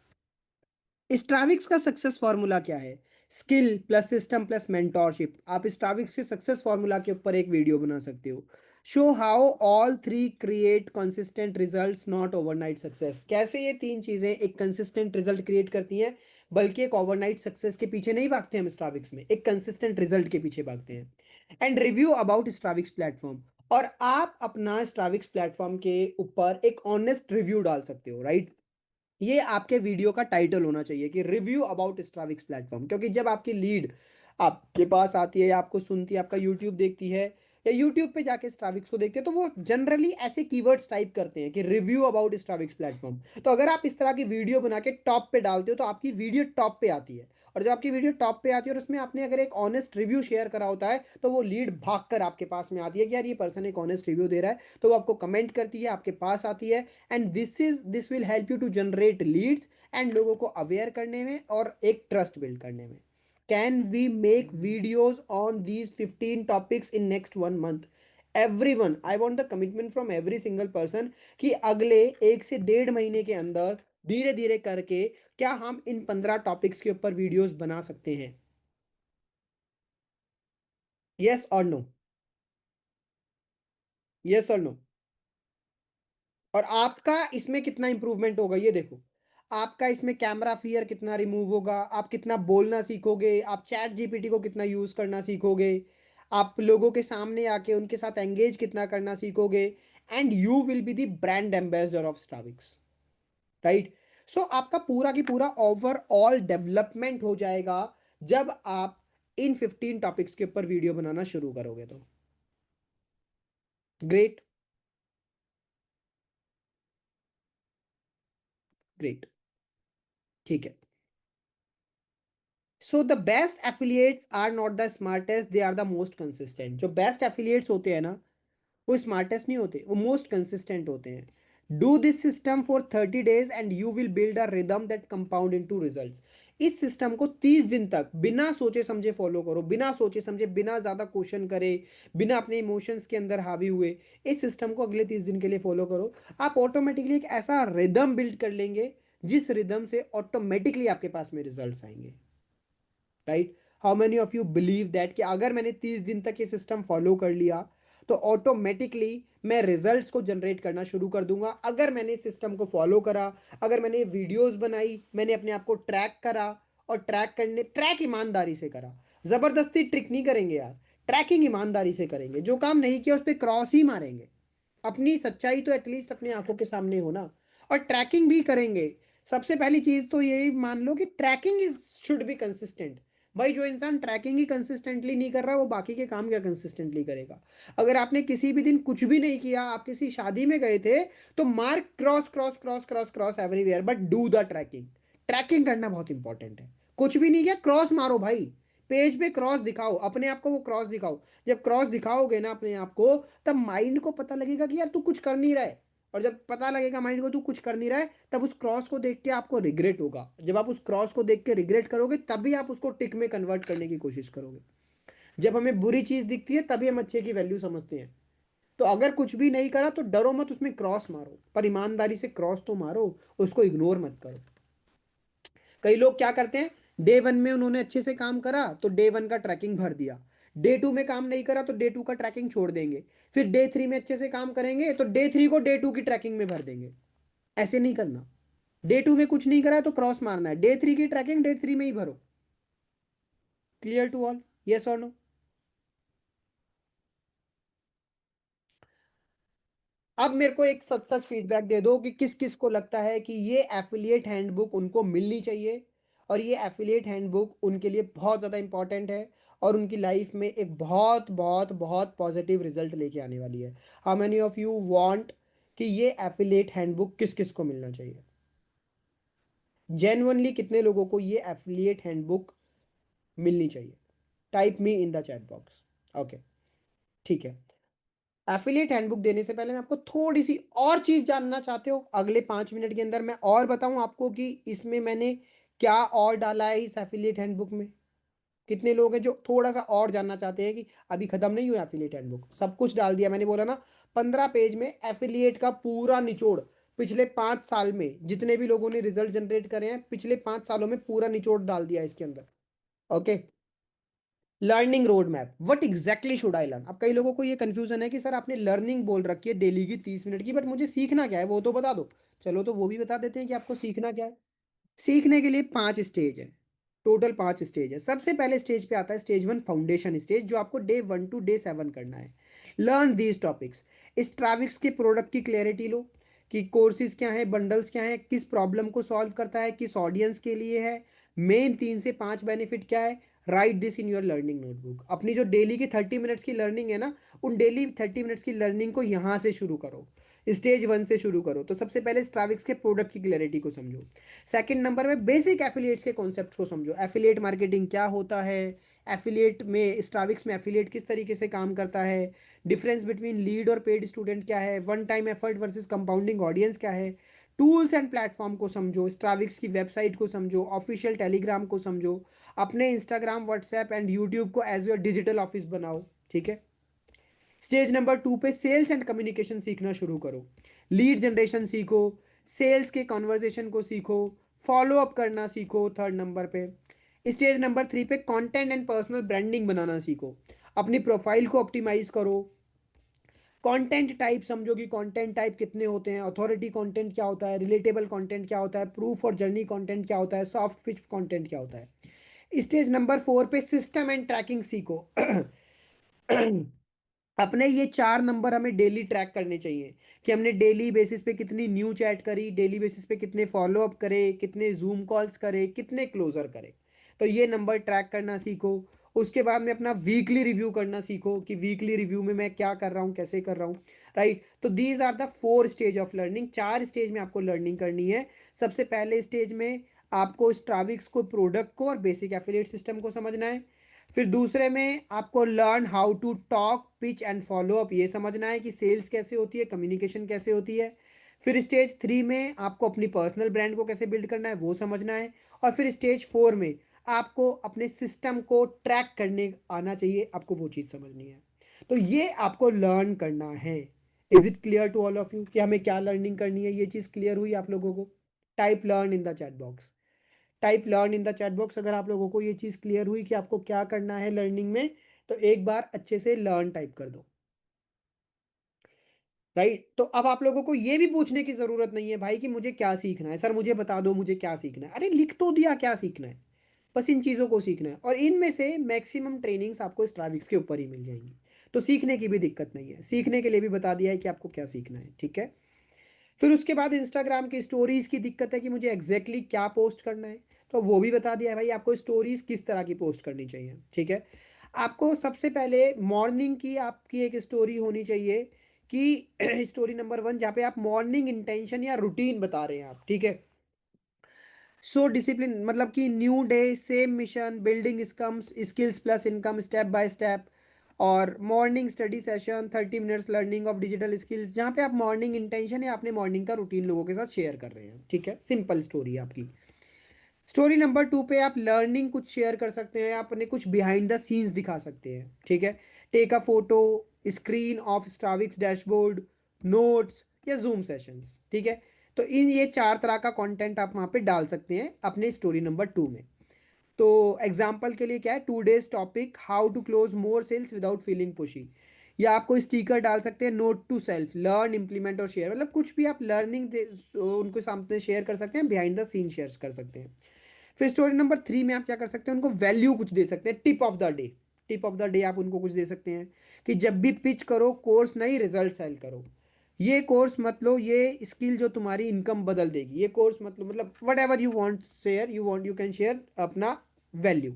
स्ट्राविक्स का सक्सेस फॉर्मूला क्या है, skill plus system plus mentorship. आप स्ट्राविक्स के सक्सेस फॉर्मूला के ऊपर एक वीडियो बना सकते हो। Show how all three create consistent results not overnight success, कैसे ये तीन चीजें एक कंसिस्टेंट रिजल्ट क्रिएट करती हैं, बल्कि एक ओवरनाइट सक्सेस के पीछे नहीं भागते हम स्ट्राविक्स में, एक कंसिस्टेंट रिजल्ट के पीछे भागते हैं। एंड रिव्यू अबाउट स्ट्राविक्स प्लेटफॉर्म, और आप अपना स्ट्राविक्स प्लेटफॉर्म के ऊपर एक ऑनेस्ट रिव्यू डाल सकते हो, राइट। ये आपके वीडियो का टाइटल होना चाहिए कि रिव्यू अबाउट स्ट्राविक्स प्लेटफॉर्म, क्योंकि जब आपकी लीड आपके पास आती है या आपको सुनती है, आपका यूट्यूब देखती है या यूट्यूब पे जाके स्ट्राविक्स को देखते हैं, तो वो जनरली ऐसे कीवर्ड्स टाइप करते हैं कि रिव्यू अबाउट स्ट्राविक्स प्लेटफॉर्म। तो अगर आप इस तरह की वीडियो बना के टॉप पे डालते हो तो आपकी वीडियो टॉप पे आती है। और जब आपकी वीडियो टॉप पे आती है और उसमें आपने अगर एक ऑनेस्ट रिव्यू शेयर करा होता है, तो वो लीड भाग कर आपके पास में आती है कि यार ये पर्सन एक ऑनेस्ट रिव्यू दे रहा है, तो वो आपको कमेंट करती है, आपके पास आती है। And this will help you to generate leads and लोगों को अवेयर करने में और एक ट्रस्ट बिल्ड करने में। Can we make videos on these 15 topics in next 1 month? Everyone, I want the commitment from every single person कि अगले 1 से 1.5 महीने के अंदर धीरे धीरे करके क्या हम इन 15 टॉपिक्स के ऊपर वीडियोस बना सकते हैं, यस और नो, यस और नो। और आपका इसमें कितना इंप्रूवमेंट होगा ये देखो, आपका इसमें कैमरा फियर कितना रिमूव होगा, आप कितना बोलना सीखोगे, आप चैट जीपीटी को कितना यूज करना सीखोगे, आप लोगों के सामने आके उनके साथ एंगेज कितना करना सीखोगे। And you will be the brand ambassador of Stravix, right. So आपका पूरा की पूरा ओवरऑल डेवलपमेंट हो जाएगा जब आप इन 15 टॉपिक्स के ऊपर वीडियो बनाना शुरू करोगे तो। ग्रेट, ग्रेट, ठीक है। So the best affiliates are not the smartest, they are the most consistent. जो बेस्ट एफिलिएट्स होते हैं ना, वो स्मार्टेस्ट नहीं होते, वो मोस्ट कंसिस्टेंट होते हैं। Do this system for 30 days and you will build a rhythm that compound into result. इस सिस्टम को 30 दिन तक बिना सोचे समझे फॉलो करो, बिना सोचे समझे, बिना ज्यादा क्वेश्चन करे, बिना अपने इमोशंस के अंदर हावी हुए इस सिस्टम को अगले 30 दिन के लिए फॉलो करो। आप ऑटोमेटिकली एक ऐसा रिदम बिल्ड कर लेंगे जिस रिदम से ऑटोमेटिकली आपके पास में रिजल्ट्स आएंगे, right. How many of you believe that कि अगर मैंने 30 दिन तक ये सिस्टम फॉलो कर लिया तो ऑटोमेटिकली मैं रिजल्ट्स को जनरेट करना शुरू कर दूंगा। अगर मैंने इस सिस्टम को फॉलो करा, अगर मैंने वीडियोस बनाई, मैंने अपने आप को ट्रैक करा, और ट्रैक ईमानदारी से करा, जबरदस्ती ट्रिक नहीं करेंगे यार, ट्रैकिंग ईमानदारी से करेंगे, जो काम नहीं किया उस पर क्रॉस ही मारेंगे, अपनी सच्चाई तो एटलीस्ट अपनी आंखों के सामने हो ना, और ट्रैकिंग भी करेंगे। सबसे पहली चीज तो यही मान लो कि tracking is should be consistent. भाई जो इंसान ट्रैकिंग ही कंसिस्टेंटली नहीं कर रहा वो बाकी के काम क्या कंसिस्टेंटली करेगा। अगर आपने किसी भी दिन कुछ भी नहीं किया, आप किसी शादी में गए थे, तो mark cross cross cross cross cross everywhere but do the tracking. Tracking करना बहुत इंपॉर्टेंट है। कुछ भी नहीं किया, क्रॉस मारो भाई। पेज पे क्रॉस दिखाओ, अपने आप को वो क्रॉस दिखाओ। जब क्रॉस दिखाओगे ना अपने आप को, तब माइंड को पता लगेगा कि यार तू कुछ कर नहीं रहा है। और जब पता लगेगा माइंड को तू कुछ कर नहीं रहा है, तब उस क्रॉस को देख के आपको रिग्रेट होगा। जब आप उस क्रॉस को देख के रिग्रेट करोगे, तभी आप उसको टिक में कन्वर्ट करने की कोशिश करोगे। जब हमें बुरी चीज दिखती है तभी हम अच्छे की वैल्यू समझते हैं। तो अगर कुछ भी नहीं करा तो डरो मत, उसमें क्रॉस मारो, पर ईमानदारी से क्रॉस तो मारो, उसको इग्नोर मत करो। कई लोग क्या करते हैं, डे वन में उन्होंने अच्छे से काम करा तो डे वन का ट्रैकिंग भर दिया। डे टू में काम नहीं करा तो डे टू का ट्रैकिंग छोड़ देंगे। फिर डे थ्री में अच्छे से काम करेंगे तो डे थ्री को डे टू की ट्रैकिंग में भर देंगे। ऐसे नहीं करना। डे टू में कुछ नहीं करा है तो क्रॉस मारना है, डे थ्री की ट्रैकिंग डे थ्री में ही भरो। Clear to all? यस और नो? अब मेरे को एक सच सच फीडबैक दे दो कि किस किस को लगता है कि ये एफिलिएट हैंडबुक उनको मिलनी चाहिए, और ये एफिलिएट हैंडबुक उनके लिए बहुत ज़्यादा इंपॉर्टेंट है, और उनकी लाइफ में एक बहुत बहुत बहुत पॉजिटिव रिजल्ट लेके आने वाली है। How many of you want कि ये एफिलिएट हैंडबुक किस किस को मिलना चाहिए? जेन्युइनली कितने लोगों को ये एफिलिएट हैंडबुक मिलनी चाहिए? Type me in the chat box. Okay, ठीक है। एफिलिएट हैंडबुक देने से पहले मैं आपको थोड़ी सी और चीज जानना चाहते हो, अगले 5 मिनट के अंदर मैं और बताऊं आपको कि इसमें मैंने क्या और डाला है इस एफिलिएट हैंडबुक में। कितने लोग हैं जो थोड़ा सा और जानना चाहते हैं कि अभी खत्म नहीं हुआ एफिलिएट हैंडबुक? सब कुछ डाल दिया मैंने, बोला ना। 15 पेज में एफिलिएट का पूरा निचोड़, पिछले 5 साल में जितने भी लोगों ने रिजल्ट जनरेट करे हैं, पिछले 5 सालों में पूरा निचोड़ डाल दिया है इसके अंदर। Okay. Learning road map, what exactly should I learn. अब कई लोगों को ये कंफ्यूजन है कि सर आपने लर्निंग बोल रखी है डेली की 30 मिनट की, बट मुझे सीखना क्या है वो तो बता दो। चलो तो वो भी बता देते हैं कि आपको सीखना क्या है। सीखने के लिए 5 स्टेज है। टोटल 5 स्टेज है। सबसे पहले स्टेज पे आता है स्टेज वन, फाउंडेशन स्टेज, जो आपको day one two day seven करना है। Learn these topics. इस ट्रैविक्स के प्रोडक्ट की क्लैरिटी लो कि कोर्सेज क्या है, बंडल्स क्या है, किस प्रॉब्लम को सॉल्व करता है, किस ऑडियंस के लिए है, मेन 3 से 5 बेनिफिट क्या है। Right this in your learning notebook. अपनी जो डेली की 30 मिनट्स की लर्निंग है ना, उन डेली 30 मिनट्स की लर्निंग को यहाँ से शुरू करो। स्टेज वन से शुरू करो। तो सबसे पहले स्ट्राविक्स के प्रोडक्ट की क्लैरिटी को समझो। सेकंड नंबर में बेसिक एफिलिएट्स के कॉन्सेप्ट्स को समझो। एफिलिएट मार्केटिंग क्या होता है, एफिलिएट में स्ट्राविक्स में एफिलिएट किस तरीके से काम करता है, डिफरेंस बिटवीन लीड और पेड स्टूडेंट क्या है, one time effort versus compounding audience क्या है, टूल्स एंड प्लेटफॉर्म को समझो, स्ट्राविक्स की वेबसाइट को समझो, ऑफिशियल टेलीग्राम को समझो, अपने इंस्टाग्राम व्हाट्सएप एंड यूट्यूब को एज योर डिजिटल ऑफिस बनाओ। ठीक है। स्टेज नंबर 2 पे सेल्स एंड कम्युनिकेशन सीखना शुरू करो। लीड जनरेशन सीखो, सेल्स के कॉन्वर्जेशन को सीखो, फॉलो अप करना सीखो। थर्ड नंबर पे स्टेज नंबर 3 पे कंटेंट एंड पर्सनल ब्रांडिंग बनाना सीखो। अपनी प्रोफाइल को ऑप्टिमाइज करो। कंटेंट टाइप समझो कि कंटेंट टाइप कितने होते हैं, अथॉरिटी कंटेंट क्या होता है, रिलेटेबल कंटेंट क्या होता है, प्रूफ और जर्नी कंटेंट क्या होता है, सॉफ्ट पिच कंटेंट क्या होता है। स्टेज नंबर 4 पे सिस्टम एंड ट्रैकिंग सीखो। अपने ये 4 नंबर हमें डेली ट्रैक करने चाहिए कि हमने डेली बेसिस पे कितनी न्यू चैट करी, डेली बेसिस पे कितने फॉलो अप करे, कितने जूम कॉल्स करे, कितने क्लोजर करे। तो ये नंबर ट्रैक करना सीखो। उसके बाद में अपना वीकली रिव्यू करना सीखो कि वीकली रिव्यू में मैं क्या कर रहा हूँ, कैसे कर रहा हूँ। राइट। तो these are the 4 stage of learning. 4 stage में आपको लर्निंग करनी है। सबसे पहले स्टेज में आपको स्ट्राविक्स को, प्रोडक्ट को और बेसिक एफिलिएट सिस्टम को समझना है। फिर दूसरे में आपको learn how to talk, pitch and follow up, ये समझना है कि सेल्स कैसे होती है, कम्युनिकेशन कैसे होती है। फिर स्टेज 3 में आपको अपनी पर्सनल ब्रांड को कैसे बिल्ड करना है वो समझना है। और फिर स्टेज 4 में आपको अपने सिस्टम को ट्रैक करने आना चाहिए, आपको वो चीज़ समझनी है। तो ये आपको लर्न करना है। Is it clear to all of you कि हमें क्या लर्निंग करनी है? ये चीज़ क्लियर हुई आप लोगों को? Type learn in the chat box. Type learn in the chat box अगर आप लोगों को ये चीज़ क्लियर हुई कि आपको क्या करना है लर्निंग में। तो एक बार अच्छे से लर्न टाइप कर दो। राइट। तो अब आप लोगों को ये भी पूछने की ज़रूरत नहीं है भाई कि मुझे क्या सीखना है, सर मुझे बता दो मुझे क्या सीखना है। अरे लिख तो दिया क्या सीखना है। बस इन चीज़ों को सीखना है, और इनमें से मैक्सिमम ट्रेनिंग्स आपको स्ट्राविक्स के ऊपर ही मिल जाएंगी। तो सीखने की भी दिक्कत नहीं है, सीखने के लिए भी बता दिया है कि आपको क्या सीखना है। ठीक है। फिर उसके बाद इंस्टाग्राम की स्टोरीज की दिक्कत है कि मुझे एग्जैक्टली क्या पोस्ट करना है। तो वो भी बता दिया है भाई आपको स्टोरीज किस तरह की पोस्ट करनी चाहिए, ठीक है। आपको सबसे पहले मॉर्निंग की आपकी एक स्टोरी होनी चाहिए कि स्टोरी नंबर 1 जहाँ पे आप मॉर्निंग इंटेंशन या रूटीन बता रहे हैं आप, ठीक है। सो डिसिप्लिन मतलब कि new day same mission building skills plus income step by step. और morning study session 30 minutes learning of digital skills, जहाँ पे आप मॉर्निंग इंटेंशन या अपने मॉर्निंग का रूटीन लोगों के साथ शेयर कर रहे हैं, ठीक है। सिंपल स्टोरी है आपकी। स्टोरी नंबर 2 पे आप लर्निंग कुछ शेयर कर सकते हैं, आप अपने कुछ बिहाइंड द सीन्स दिखा सकते हैं, ठीक है। Take a photo, screen of Stravix dashboard, notes या जूम सेशंस, ठीक है। तो इन ये 4 तरह का कंटेंट आप वहाँ पे डाल सकते हैं अपने स्टोरी नंबर 2 में। तो एग्जाम्पल के लिए क्या है, 2 days topic how to close more sales without feeling pushy. या आप कोई स्टिकर डाल सकते हैं, note to self learn implement और शेयर, मतलब कुछ भी आप लर्निंग उनको सामने शेयर कर सकते हैं, बिहाइंड द सीन शेयर कर सकते हैं। फिर स्टोरी नंबर 3 में आप क्या कर सकते हैं, उनको वैल्यू कुछ दे सकते हैं, tip of the day. Tip of the day आप उनको कुछ दे सकते हैं कि जब भी पिच करो कोर्स नहीं रिजल्ट सेल करो। ये कोर्स मत लो, ये स्किल जो तुम्हारी इनकम बदल देगी, ये कोर्स मतलब what ever you want share, you can share अपना वैल्यू।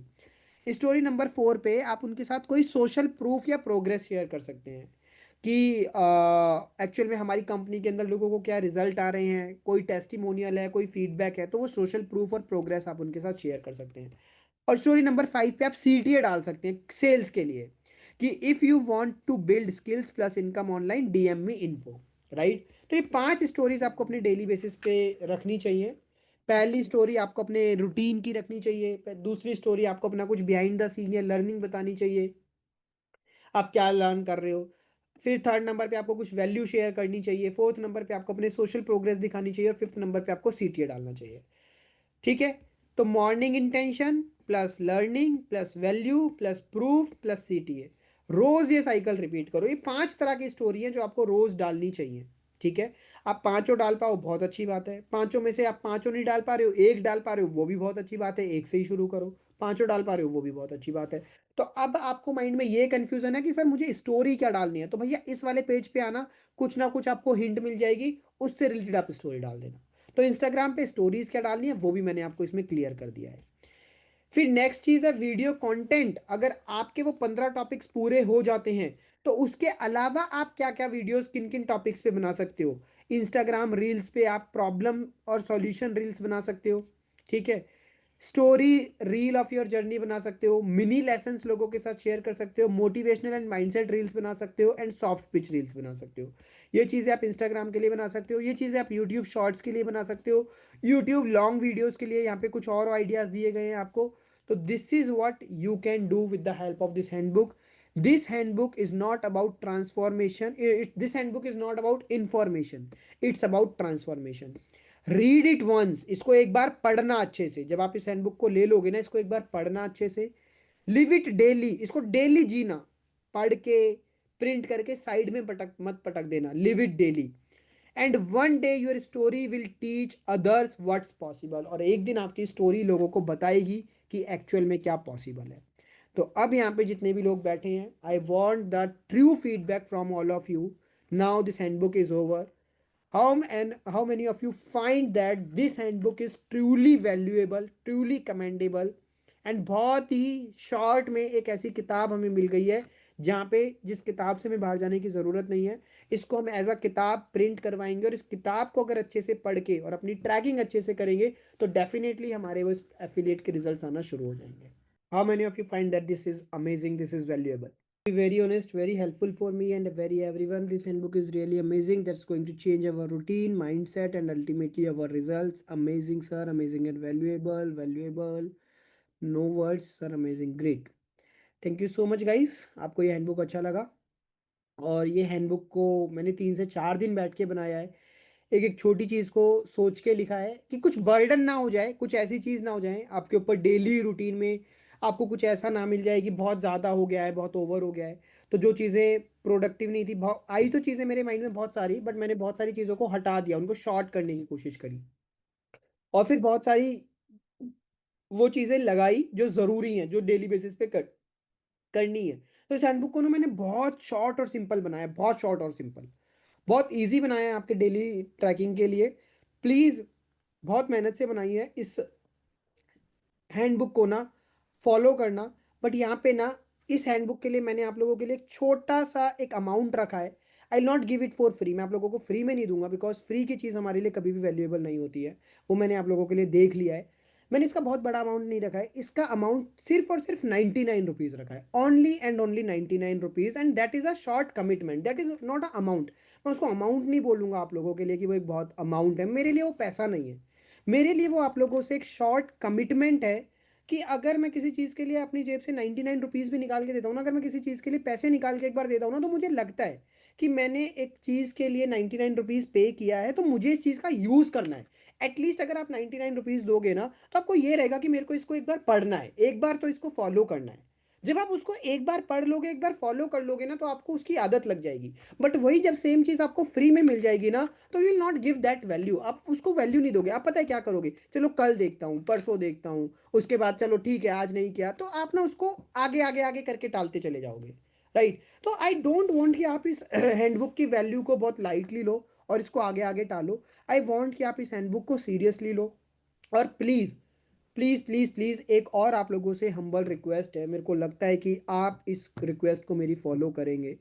स्टोरी नंबर 4 पे आप उनके साथ कोई सोशल प्रूफ या प्रोग्रेस शेयर कर सकते हैं कि एक्चुअल में हमारी कंपनी के अंदर लोगों को क्या रिजल्ट आ रहे हैं, कोई टेस्टिमोनियल है, कोई फीडबैक है, तो वो सोशल प्रूफ और प्रोग्रेस आप उनके साथ शेयर कर सकते हैं। और स्टोरी नंबर 5 पे आप सीटीए डाल सकते हैं सेल्स के लिए कि if you want to build skills plus income online DM me info, right. तो ये 5 स्टोरीज आपको अपने डेली बेसिस पे रखनी चाहिए। पहली स्टोरी आपको अपने रूटीन की रखनी चाहिए, दूसरी स्टोरी आपको अपना कुछ बिहाइंड द सीन या लर्निंग बतानी चाहिए, आप क्या लर्न कर रहे हो। फिर थर्ड नंबर पे आपको कुछ वैल्यू शेयर करनी चाहिए, फोर्थ नंबर पे आपको अपने सोशल प्रोग्रेस दिखानी चाहिए, और फिफ्थ नंबर पे आपको सीटीए डालना चाहिए, ठीक है। तो morning intention plus learning plus value plus proof plus CTA, रोज ये साइकिल रिपीट करो। ये 5 तरह की स्टोरी है जो आपको रोज डालनी चाहिए, ठीक है। आप पांचों डाल पाओ बहुत अच्छी बात है, पांचों में से आप पांचों नहीं डाल पा रहे हो, एक डाल पा रहे हो वो भी बहुत अच्छी बात है, एक से ही शुरू करो। पांचों डाल पा रहे हो वो भी बहुत अच्छी बात है। तो अब आपको माइंड में ये कंफ्यूजन है कि सर मुझे स्टोरी क्या डालनी है, तो भैया इस वाले पेज पे आना, कुछ ना कुछ आपको हिंट मिल जाएगी, उससे रिलेटेड आप स्टोरी डाल देना। तो इंस्टाग्राम पे स्टोरीज क्या डालनी है वो भी मैंने आपको इसमें क्लियर कर दिया है। फिर नेक्स्ट चीज है वीडियो कंटेंट। अगर आपके वो 15 टॉपिक्स पूरे हो जाते हैं तो उसके अलावा आप क्या क्या वीडियोस किन किन टॉपिक्स पे बना सकते हो। इंस्टाग्राम रील्स पे आप प्रॉब्लम और सॉल्यूशन रील्स बना सकते हो, ठीक है। Story reel of your journey बना सकते हो, मिनी लेसन्स लोगों के साथ शेयर कर सकते हो, मोटिवेशनल एंड माइंडसेट रील्स बना सकते हो, एंड सॉफ्ट पिच रील्स बना सकते हो। ये चीज़ें आप इंस्टाग्राम के लिए बना सकते हो, ये चीज़ें आप यूट्यूब शॉर्ट्स के लिए बना सकते हो, यूट्यूब लॉन्ग वीडियोस के लिए यहाँ पे कुछ और आइडियाज दिए गए हैं आपको। तो this is what you can do with the help of this handbook. This handbook is not about transformation, this handbook is not about information, it's about transformation. Read it once, इसको एक बार पढ़ना अच्छे से, जब आप इस हैंडबुक को ले लोगे ना, इसको एक बार पढ़ना अच्छे से। लिव इट डेली, इसको डेली जीना, पढ़ के प्रिंट करके साइड में पटक मत पटक देना, live it daily. And one day your story will teach others what's possible, और एक दिन आपकी स्टोरी लोगों को बताएगी कि एक्चुअल में क्या पॉसिबल है। तो अब यहाँ पे जितने भी लोग बैठे हैं, I want the true feedback from all of you. Now this handbook is over. How many of you find that this handbook is truly valuable, truly commendable, and बहुत ही शॉर्ट में एक ऐसी किताब हमें मिल गई है जहाँ पे जिस किताब से हमें बाहर जाने की ज़रूरत नहीं है। इसको हम एज अ किताब प्रिंट करवाएंगे, और इस किताब को अगर अच्छे से पढ़ के और अपनी ट्रैकिंग अच्छे से करेंगे तो डेफिनेटली हमारे वो एफिलिएट के रिजल्ट्स आना शुरू हो जाएंगे। How many of you find that this is amazing, this is valuable? Very honest, very helpful for me and very everyone. This handbook is really amazing. That's going to change our routine, mindset, and ultimately our results. Amazing, sir. Amazing and valuable. Valuable. No words, sir. Amazing. Great. Thank you so much, guys. आपको ये handbook अच्छा लगा? और ये handbook को मैंने 3 से 4 दिन बैठ के बनाया है। एक एक छोटी चीज़ को सोच के लिखा है कि कुछ बर्डन ना हो जाए, कुछ ऐसी चीज़ ना हो जाए आपके ऊपर डेली रूटीन में, आपको कुछ ऐसा ना मिल जाए कि बहुत ज़्यादा हो गया है, बहुत ओवर हो गया है। तो जो चीज़ें प्रोडक्टिव नहीं थी, बहुत आई तो चीज़ें मेरे माइंड में बहुत सारी, बट मैंने बहुत सारी चीज़ों को हटा दिया, उनको शॉर्ट करने की कोशिश करी। और फिर बहुत सारी वो चीज़ें लगाई जो ज़रूरी हैं, जो डेली बेसिस पे करनी है। तो इस हैंडबुक को ना मैंने बहुत शॉर्ट और सिंपल बनाया, बहुत शॉर्ट और सिंपल, बहुत इजी बनाया है आपके डेली ट्रैकिंग के लिए। प्लीज़, बहुत मेहनत से बनाई है। इस हैंडबुक को ना फॉलो करना। बट यहाँ पे ना इस हैंडबुक के लिए मैंने आप लोगों के लिए एक छोटा सा एक अमाउंट रखा है। I not give it for free, मैं आप लोगों को फ्री में नहीं दूंगा, बिकॉज फ्री की चीज़ हमारे लिए कभी भी वैल्यूएबल नहीं होती है। वो मैंने आप लोगों के लिए देख लिया है। मैंने इसका बहुत बड़ा अमाउंट नहीं रखा है, इसका अमाउंट सिर्फ और सिर्फ 99 रुपीज़ रखा है, only and only 99 rupees, and that is a short commitment, that is not a amount. मैं उसको अमाउंट नहीं बोलूंगा आप लोगों के लिए कि वो एक बहुत अमाउंट है, मेरे लिए वो पैसा नहीं है। मेरे लिए वो आप लोगों से एक शॉर्ट कमिटमेंट है कि अगर मैं किसी चीज़ के लिए अपनी जेब से 99 रुपीज़ भी निकाल के देता हूँ ना, अगर मैं किसी चीज़ के लिए पैसे निकाल के एक बार देता हूँ ना, तो मुझे लगता है कि मैंने एक चीज़ के लिए 99 रुपीज़ पे किया है, तो मुझे इस चीज़ का यूज़ करना है। एटलीस्ट अगर आप 99 रुपीज़ दोगे ना, तो आपको ये रहेगा कि मेरे को इसको एक बार पढ़ना है, एक बार तो इसको फॉलो करना है। जब आप उसको एक बार पढ़ लोगे, एक बार फॉलो कर लोगे ना, तो आपको उसकी आदत लग जाएगी। बट वही जब सेम चीज़ आपको फ्री में मिल जाएगी ना, तो you will not give that value, आप उसको वैल्यू नहीं दोगे। आप पता है क्या करोगे, चलो कल देखता हूँ, परसों देखता हूँ, उसके बाद चलो ठीक है आज नहीं किया, तो आप ना उसको आगे आगे आगे करके टालते चले जाओगे। राइट। तो आई डोंट वांट कि आप इस हैंडबुक की वैल्यू को बहुत लाइटली लो और इसको आगे आगे टालो। आई वांट कि आप इस हैंडबुक को सीरियसली लो। और प्लीज़ प्लीज़ प्लीज़ प्लीज़ एक और आप लोगों से हम्बल रिक्वेस्ट है, मेरे को लगता है कि आप इस रिक्वेस्ट को मेरी फॉलो करेंगे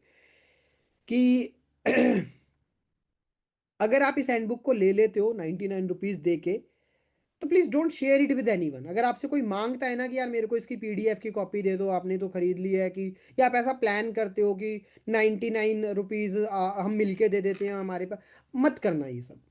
कि अगर आप इस हैंडबुक को ले लेते हो 99 रुपीज़ दे के, तो please don't share it with anyone. अगर आपसे कोई मांगता है ना कि यार मेरे को इसकी पीडीएफ की कॉपी दे दो, आपने तो खरीद ली है, कि या आप ऐसा प्लान करते हो कि 99 रुपीज़ हम मिलके दे देते हैं हमारे पास, मत करना ये सब।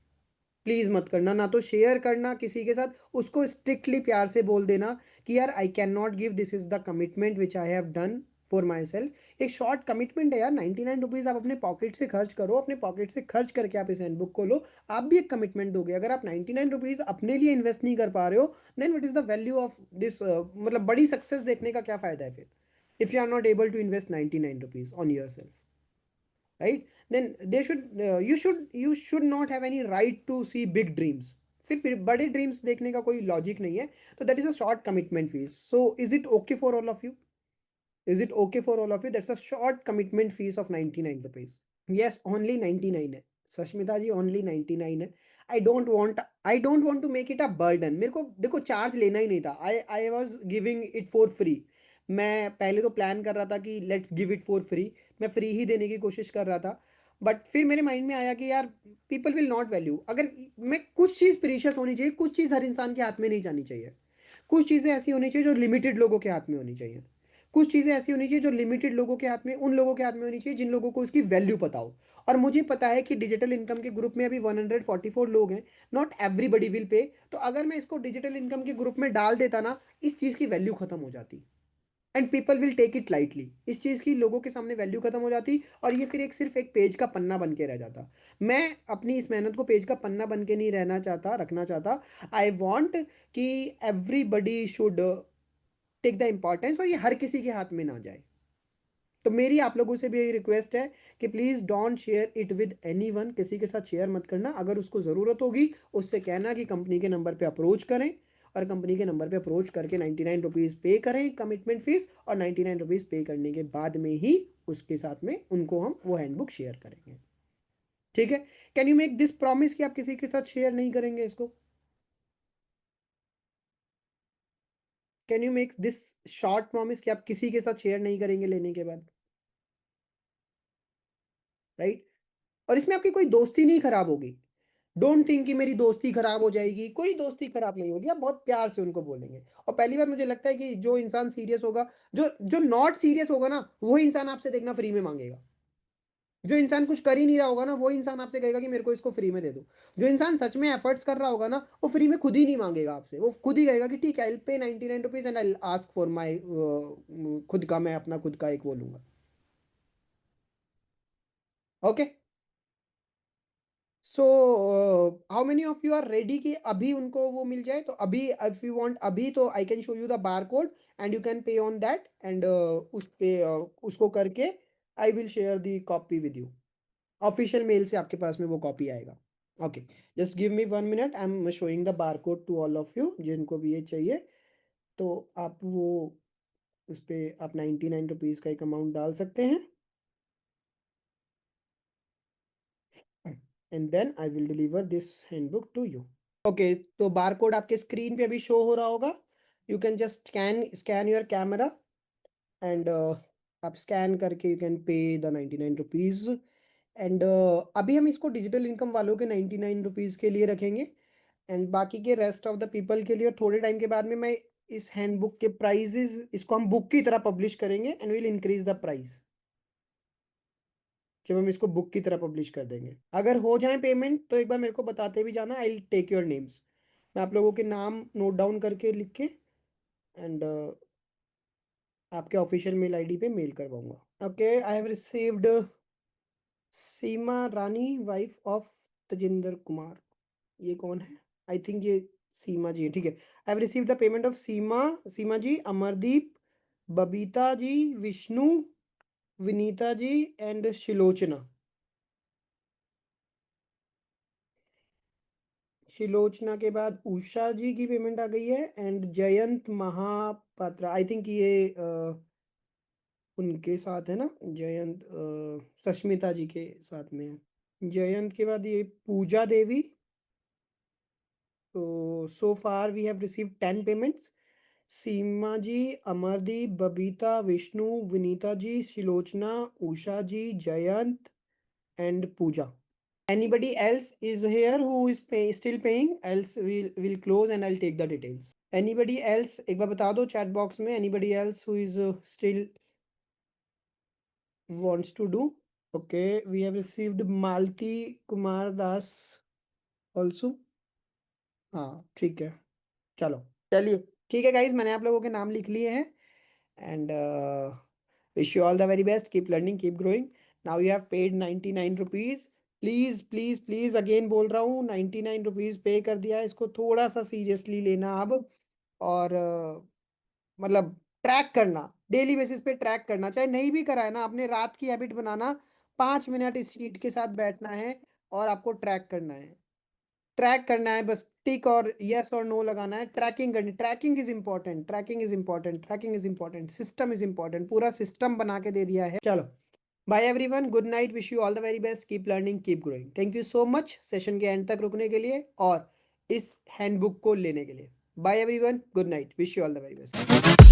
प्लीज मत करना, ना तो शेयर करना किसी के साथ, उसको स्ट्रिक्टली प्यार से बोल देना कि यार I can not give, this is the commitment which I have done for my self. एक शॉर्ट कमिटमेंट है यार, 99 रुपीज़ आप अपने पॉकेट से खर्च करो, अपने पॉकेट से खर्च करके आप इस हैंडबुक को लो। आप भी एक कमिटमेंट दोगे। अगर आप 99 रुपीज़ अपने लिए इन्वेस्ट नहीं कर पा रहे हो, then what is the value of this, मतलब बड़ी सक्सेस देखने का क्या फायदा है फिर, if you are not able to invest 99 rupees on yourself. Right. Then they should, you should not have any right to see big dreams. फिर बड़े ड्रीम्स देखने का कोई लॉजिक नहीं है। तो that is a short commitment fees. So is it okay for all of you? Is it okay for all of you? That's a short commitment fees of 99 rupees. Yes, only 99 है Sushmita ji, only 99 है। I don't want to make it a burden. मेरे को देखो charge लेना ही नहीं था, I was giving it for free. मैं पहले तो प्लान कर रहा था कि let's give it for free, मैं फ्री ही देने की कोशिश कर रहा था। बट फिर मेरे माइंड में आया कि यार पीपल विल नॉट वैल्यू, अगर मैं कुछ चीज़ प्रीशियस होनी चाहिए, कुछ चीज़ हर इंसान के हाथ में नहीं जानी चाहिए। कुछ चीज़ें ऐसी होनी चाहिए जो लिमिटेड लोगों के हाथ में होनी चाहिए। कुछ चीज़ें ऐसी होनी चाहिए जो लिमिटेड लोगों के हाथ में, उन लोगों के हाथ में होनी चाहिए जिन लोगों को इसकी वैल्यू पता हो। और मुझे पता है कि डिजिटल इनकम के ग्रुप में अभी 144 लोग हैं, नॉट एवरीबडी विल पे। तो अगर मैं इसको डिजिटल इनकम के ग्रुप में डाल देता ना, इस चीज़ की वैल्यू खत्म हो जाती, and people will take it lightly. इस चीज़ की लोगों के सामने वैल्यू खत्म हो जाती, और ये फिर एक सिर्फ एक पेज का पन्ना बन के रह जाता। मैं अपनी इस मेहनत को पेज का पन्ना बन के नहीं रहना चाहता, रखना चाहता। आई वॉन्ट कि everybody should take the importance, और ये हर किसी के हाथ में ना जाए। तो मेरी आप लोगों से भी यही रिक्वेस्ट है कि please don't share it with anyone, किसी के साथ शेयर मत करना। अगर उसको ज़रूरत होगी, उससे कहना कि कंपनी के नंबर पे अप्रोच करें, और कंपनी के नंबर पे अप्रोच करके 99 रुपीज़ पे करें कमिटमेंट फीस, और 99 रुपीज़ पे करने के बाद में ही उसके साथ में उनको हम वो हैंडबुक शेयर करेंगे। ठीक है? Can you make this promise कि आप किसी के साथ शेयर नहीं करेंगे इसको? Can you make this short promise कि आप किसी के साथ शेयर नहीं करेंगे लेने के बाद? राइट। और इसमें आपकी कोई दोस्ती नहीं खराब होगी। डोंट थिंक कि मेरी दोस्ती खराब हो जाएगी, कोई दोस्ती खराब नहीं होगी, आप बहुत प्यार से उनको बोलेंगे। और पहली बात मुझे लगता है कि जो इंसान सीरियस होगा, जो जो नॉट सीरियस होगा ना, वो इंसान आपसे देखना फ्री में मांगेगा। जो इंसान कुछ कर ही नहीं रहा होगा ना, वो इंसान आपसे कहेगा कि मेरे को इसको फ्री में दे दो। जो इंसान सच में एफर्ट्स कर रहा होगा ना, वो फ्री में खुद ही नहीं मांगेगा आपसे, वो खुद ही कहेगा कि ठीक है, I pay 99 rupees and I ask for my, खुद का, मैं अपना खुद का एक वो लूंगा। Okay. So how many of you are ready कि अभी उनको वो मिल जाए? तो अभी इफ यू वांट अभी, तो I can show you the bar code and you can pay on that, and उस पे उसको करके I will share the copy with you. Official mail से आपके पास में वो कॉपी आएगा। Okay. Just give me 1 minute, I am showing the bar code to all of you जिनको भी ये चाहिए। तो आप वो उस पे आप 99 रुपीज़ का एक अमाउंट डाल सकते हैं, and then I will deliver this handbook to you. Okay. तो बार कोड आपके स्क्रीन पे अभी शो हो रहा होगा। You can just scan your camera and आप स्कैन करके यू कैन पे द 99 रुपीज़। एंड अभी हम इसको डिजिटल इनकम वालों के 99 रुपीज़ के लिए रखेंगे, एंड बाकी के रेस्ट ऑफ द पीपल के लिए थोड़े टाइम के बाद में मैं इस हैंडबुक के प्राइजेस इसको हम बुक की तरह पब्लिश करेंगे and will increase the price जब हम इसको बुक की तरह पब्लिश कर देंगे। अगर हो जाए पेमेंट तो एक बार मेरे को बताते भी जाना, I will take your names. मैं आप लोगों के नाम नोट डाउन करके लिख के एंड आपके ऑफिशियल मेल आईडी पे मेल करवाऊंगा। Okay, I have received Seema Rani, wife of Tajinder Kumar. ये कौन है? आई थिंक ये सीमा जी है, ठीक है। I have received the payment of Seema, Seema ji, Amardeep, Babita ji, Vishnu, Vinita ji and Shilochana. Shilochana के बाद उषा जी की पेमेंट आ गई है and Jayant Mahapatra, I think ये उनके साथ है ना, जयंत सस्मिता जी के साथ में है। जयंत के बाद ये पूजा देवी। तो so far we have received 10 payments. Seema ji, Amardeep, Babita, Vishnu, Vinita ji, Shilochana, Usha ji, Jayant and Puja. Anybody else is here who is still paying? Else we'll close and I'll take the details. Anybody else? एक बार बता दो chat box में, anybody else who is still wants to do? Okay, we have received Malti Kumar Das also. हाँ ठीक है, चलो, चलिए ठीक है गाइज, मैंने आप लोगों के नाम लिख लिए हैं and wish you all the very best, keep learning, keep growing. Now you have paid 99 rupees. Please please please again बोल रहा हूँ, 99 रुपीज़ पे कर दिया है, इसको थोड़ा सा सीरियसली लेना अब। और मतलब ट्रैक करना, डेली बेसिस पे ट्रैक करना, चाहे नहीं भी करा है ना, अपने रात की हैबिट बनाना, 5 मिनट इस शीट के साथ बैठना है और आपको ट्रैक करना है। ट्रैक करना है, बस टिक और यस और नो लगाना है, ट्रैकिंग करनी। Tracking is important, tracking is important, tracking is important, system is important, पूरा सिस्टम बना के दे दिया है। चलो, bye everyone, good night, wish you all the very best, keep learning, keep growing. Thank you so much session के end तक रुकने के लिए और इस हैंडबुक को लेने के लिए। Bye everyone, good night, wish you all the very best.